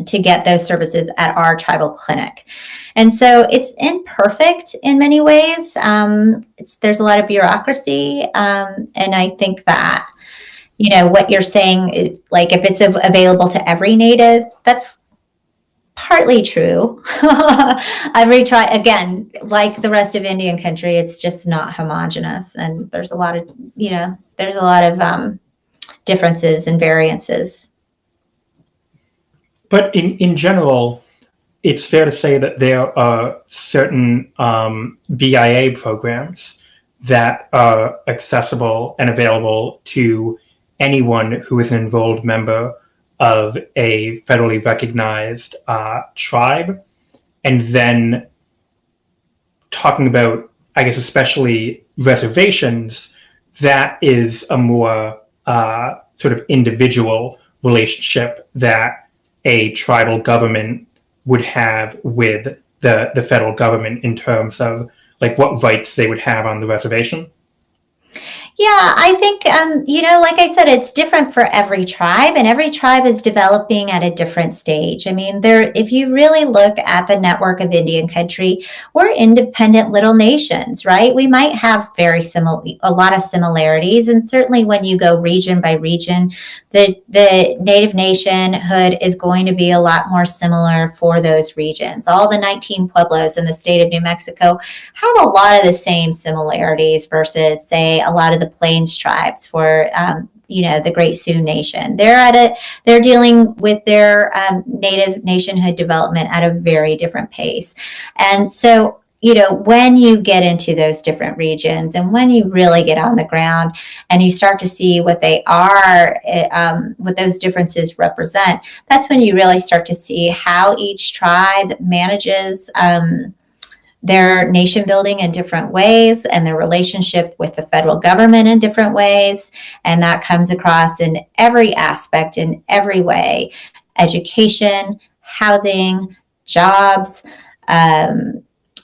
to get those services at our tribal clinic. And so it's imperfect in many ways. There's a lot of bureaucracy. And I think that, what you're saying is like, if it's available to every Native, that's partly true. Again, like the rest of Indian country, it's just not homogenous. And there's a lot of, differences and variances. But in general, it's fair to say that there are certain BIA programs that are accessible and available to anyone who is an enrolled member of a federally recognized tribe. And then talking about, I guess, especially reservations, that is a more sort of individual relationship that a tribal government would have with the federal government in terms of like what rights they would have on the reservation. Yeah, I think, like I said, it's different for every tribe, and every tribe is developing at a different stage. I mean, if you really look at the network of Indian country, we're independent little nations, right? We might have a lot of similarities, and certainly when you go region by region, the Native nationhood is going to be a lot more similar for those regions. All the 19 pueblos in the state of New Mexico have a lot of the same similarities versus, say, a lot of the Plains tribes for the Great Sioux Nation. They're dealing with their Native nationhood development at a very different pace. And so, when you get into those different regions and when you really get on the ground and you start to see what they are, what those differences represent, that's when you really start to see how each tribe manages their nation building in different ways and their relationship with the federal government in different ways. And that comes across in every aspect, in every way: education, housing, jobs,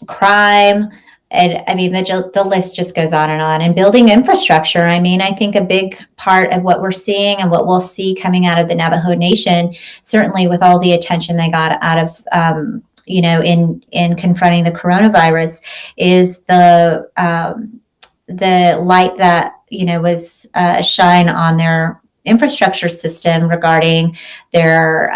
crime. And I mean, the list just goes on. And building infrastructure. I mean, I think a big part of what we're seeing and what we'll see coming out of the Navajo Nation, certainly with all the attention they got out of in confronting the coronavirus, is the light that was shine on their infrastructure system regarding their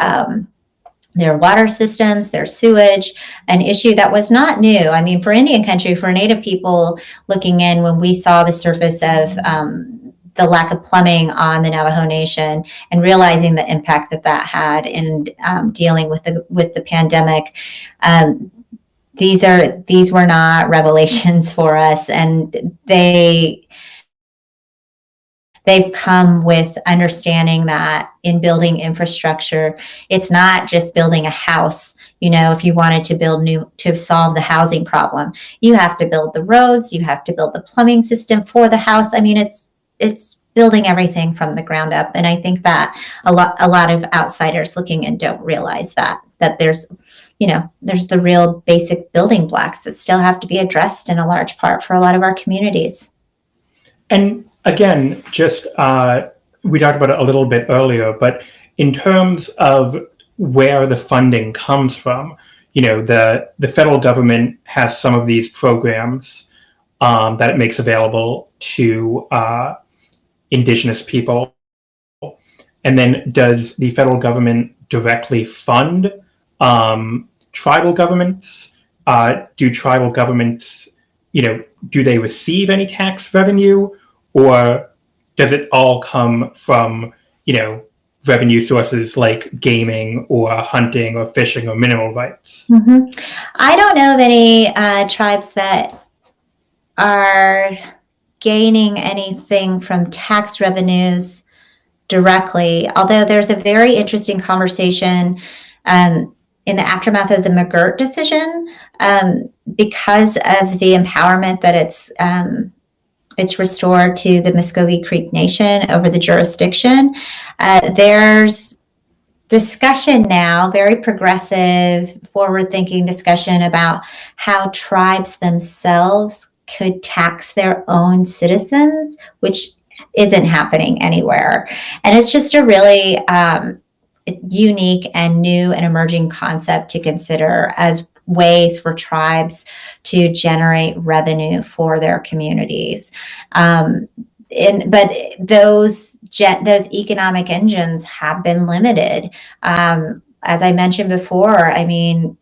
water systems, their sewage, an issue that was not new. I mean, for Indian country, for Native people looking in, when we saw the surface of the lack of plumbing on the Navajo Nation and realizing the impact that had in dealing with the pandemic. These were not revelations for us, and they've come with understanding that in building infrastructure, it's not just building a house. If you wanted to solve the housing problem, you have to build the roads, you have to build the plumbing system for the house. I mean, it's building everything from the ground up. And I think that a lot of outsiders looking in don't realize that there's the real basic building blocks that still have to be addressed in a large part for a lot of our communities. And again, just we talked about it a little bit earlier, but in terms of where the funding comes from, the federal government has some of these programs that it makes available to Indigenous people. And then does the federal government directly fund tribal governments do tribal governments, do they receive any tax revenue, or does it all come from, revenue sources like gaming or hunting or fishing or mineral rights? Mm-hmm. I don't know of any tribes that are gaining anything from tax revenues directly, although there's a very interesting conversation in the aftermath of the McGirt decision, because of the empowerment that it's restored to the Muskogee Creek Nation over the jurisdiction. There's discussion now, very progressive, forward-thinking discussion about how tribes themselves could tax their own citizens, which isn't happening anywhere. And it's just a really unique and new and emerging concept to consider as ways for tribes to generate revenue for their communities. But those economic engines have been limited. As I mentioned before, I mean,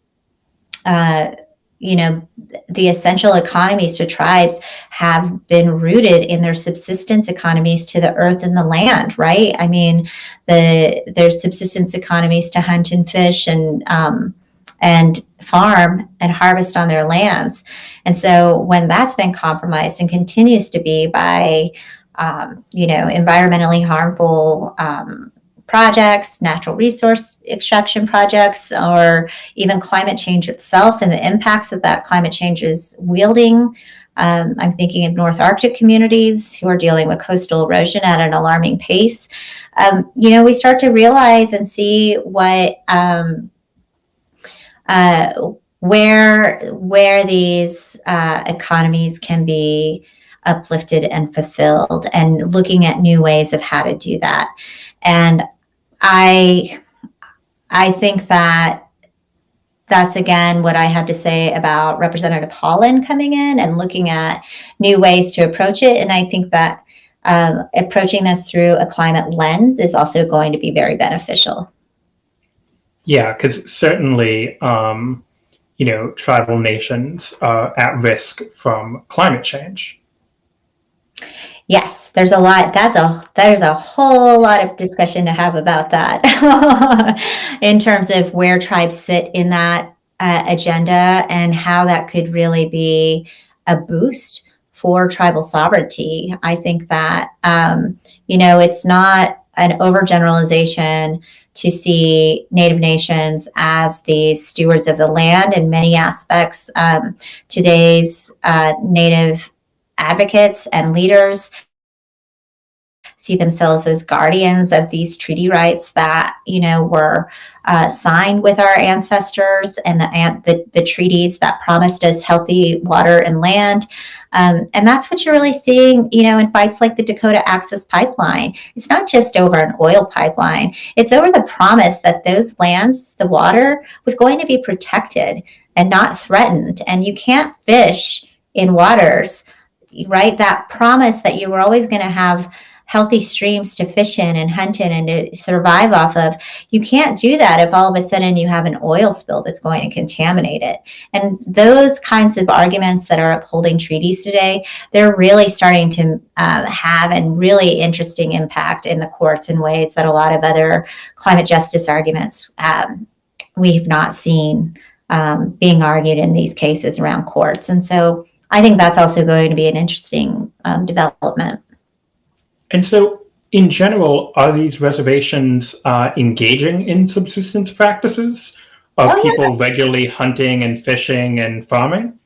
the essential economies to tribes have been rooted in their subsistence economies to the earth and the land, right? I mean, there's subsistence economies to hunt and fish and farm and harvest on their lands. And so when that's been compromised and continues to be by, environmentally harmful projects, natural resource extraction projects, or even climate change itself and the impacts that climate change is wielding. I'm thinking of North Arctic communities who are dealing with coastal erosion at an alarming pace. We start to realize and see what where these economies can be uplifted and fulfilled, and looking at new ways of how to do that. And I think that that's, again, what I have to say about Representative Holland coming in and looking at new ways to approach it. And I think that approaching this through a climate lens is also going to be very beneficial. Yeah, because certainly, tribal nations are at risk from climate change. Yes, there's a lot. There's a whole lot of discussion to have about that in terms of where tribes sit in that agenda and how that could really be a boost for tribal sovereignty. I think that, it's not an overgeneralization to see Native nations as the stewards of the land in many aspects. Today's Native advocates and leaders see themselves as guardians of these treaty rights that were signed with our ancestors, and the treaties that promised us healthy water and land. And that's what you're really seeing, in fights like the Dakota Access Pipeline. It's not just over an oil pipeline. It's over the promise that those lands, the water, was going to be protected and not threatened. And you can't fish in waters, right? That promise that you were always going to have healthy streams to fish in and hunt in and to survive off of. You can't do that if all of a sudden you have an oil spill that's going to contaminate it. And those kinds of arguments that are upholding treaties today, they're really starting to have a really interesting impact in the courts in ways that a lot of other climate justice arguments we have not seen being argued in these cases around courts. And so I think that's also going to be an interesting development. And so, in general, are these reservations engaging in subsistence practices? Are people regularly hunting and fishing and farming?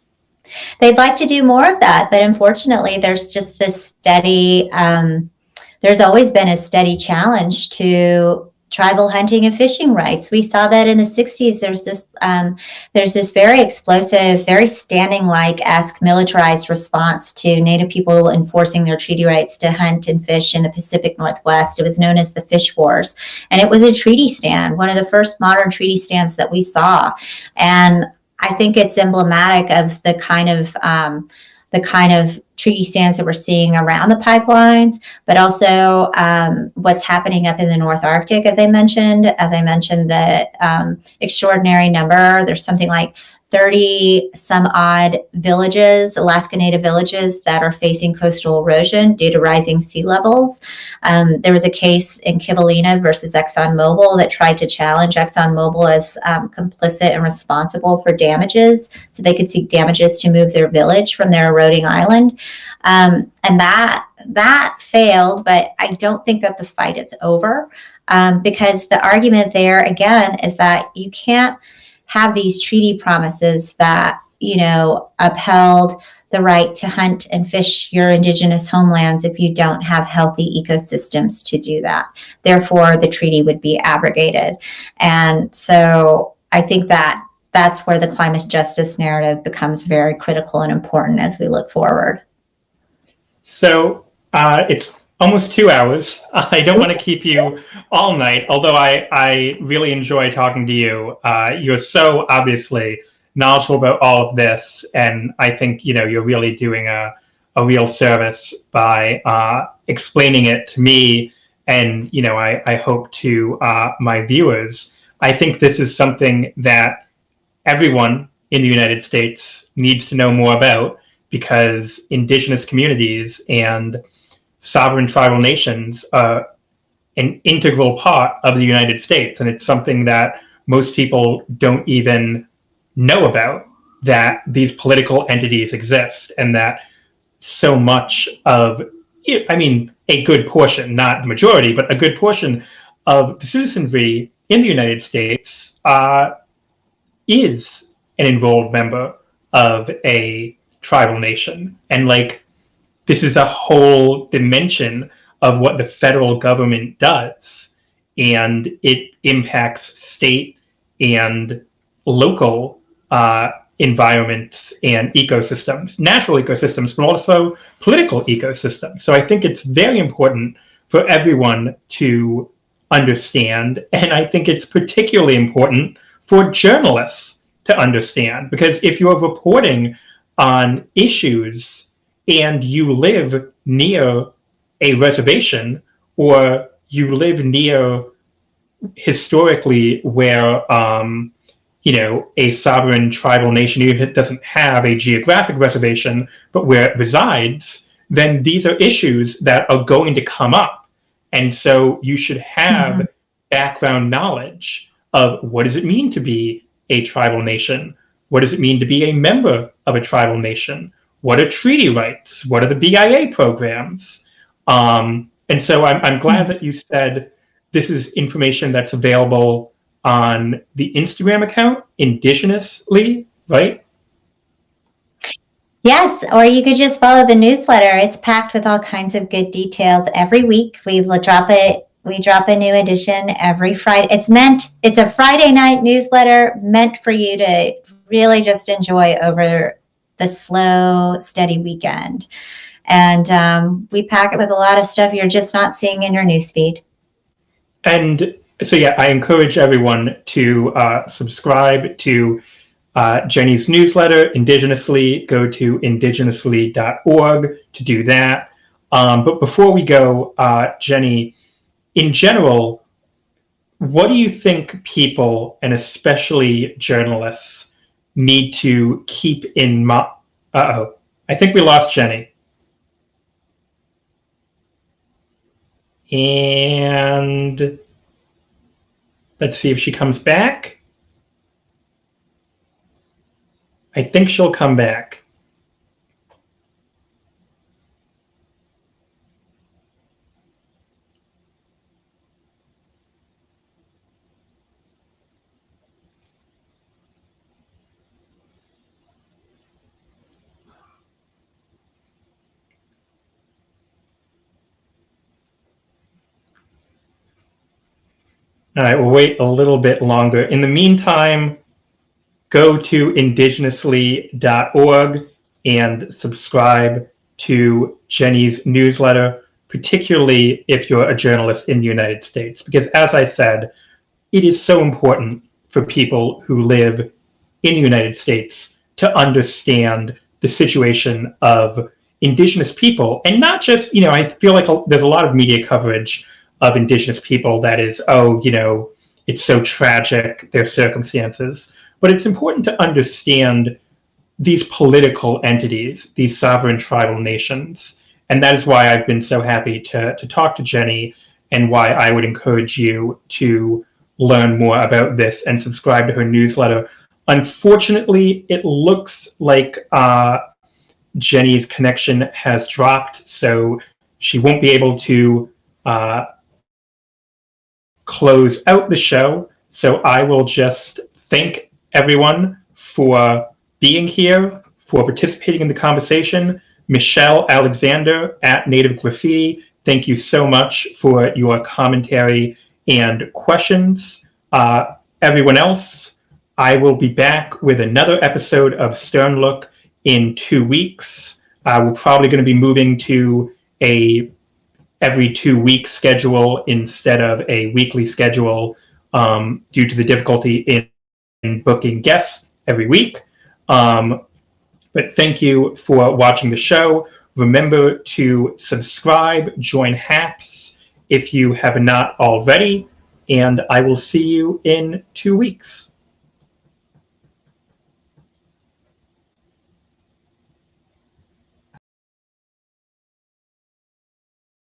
They'd like to do more of that, but unfortunately, there's just this steady, there's always been a steady challenge to tribal hunting and fishing rights. We saw that in the 60s. There's this very explosive, very Standing-like-esque militarized response to Native people enforcing their treaty rights to hunt and fish in the Pacific Northwest. It was known as the Fish Wars, and it was a treaty stand, one of the first modern treaty stands that we saw. And I think it's emblematic of the kind of treaty stands that we're seeing around the pipelines, but also what's happening up in the North Arctic, as I mentioned the extraordinary number. There's something like 30 some odd villages, Alaska Native villages, that are facing coastal erosion due to rising sea levels. There was a case in Kivalina versus ExxonMobil that tried to challenge ExxonMobil as complicit and responsible for damages, so they could seek damages to move their village from their eroding island. And that failed, but I don't think that the fight is over, because the argument there again is that you can't have these treaty promises that, upheld the right to hunt and fish your indigenous homelands if you don't have healthy ecosystems to do that. Therefore, the treaty would be abrogated. And so I think that that's where the climate justice narrative becomes very critical and important as we look forward. So it's almost 2 hours. I don't want to keep you all night, although I really enjoy talking to you. You're so obviously knowledgeable about all of this, and I think you're really doing a real service by explaining it to me, and I hope to my viewers. I think this is something that everyone in the United States needs to know more about, because indigenous communities and sovereign tribal nations are an integral part of the United States. And it's something that most people don't even know about, that these political entities exist, and that so much of, a good portion, not the majority, but a good portion of the citizenry in the United States is an enrolled member of a tribal nation. And this is a whole dimension of what the federal government does, and it impacts state and local environments and ecosystems, natural ecosystems, but also political ecosystems. So I think it's very important for everyone to understand, and I think it's particularly important for journalists to understand, because if you're reporting on issues and you live near a reservation, or you live near historically where a sovereign tribal nation, even if it doesn't have a geographic reservation, but where it resides, then these are issues that are going to come up. And so you should have background knowledge of what does it mean to be a tribal nation? What does it mean to be a member of a tribal nation? What are treaty rights? What are the BIA programs? And so I'm glad that you said this is information that's available on the Instagram account, Indigenously, right? Yes, or you could just follow the newsletter. It's packed with all kinds of good details every week. We drop a new edition every Friday. It's a Friday night newsletter meant for you to really just enjoy over the slow, steady weekend. And we pack it with a lot of stuff you're just not seeing in your newsfeed. And so, yeah, I encourage everyone to subscribe to Jenny's newsletter, Indigenously. Go to indigenously.org to do that. But before we go, Jenny, in general, what do you think people, and especially journalists, need to keep in mind? Uh-oh, I think we lost Jenny. And let's see if she comes back. I think she'll come back. All right, we'll wait a little bit longer. In the meantime, go to indigenously.org and subscribe to Jenny's newsletter, particularly if you're a journalist in the United States. Because as I said, it is so important for people who live in the United States to understand the situation of indigenous people. And not just, I feel like there's a lot of media coverage of indigenous people that is, it's so tragic, their circumstances. but it's important to understand these political entities, these sovereign tribal nations. And that is why I've been so happy to talk to Jenny, and why I would encourage you to learn more about this and subscribe to her newsletter. Unfortunately, it looks like Jenny's connection has dropped, so she won't be able to close out the show. So I will just thank everyone for being here, for participating in the conversation. Michelle Alexander at Native Graffiti, thank you so much for your commentary and questions. Everyone else, I will be back with another episode of Stern Look in 2 weeks. We're probably going to be moving to a every 2 week schedule instead of a weekly schedule due to the difficulty in booking guests every week. But thank you for watching the show. Remember to subscribe, join HAPS if you have not already, and I will see you in 2 weeks.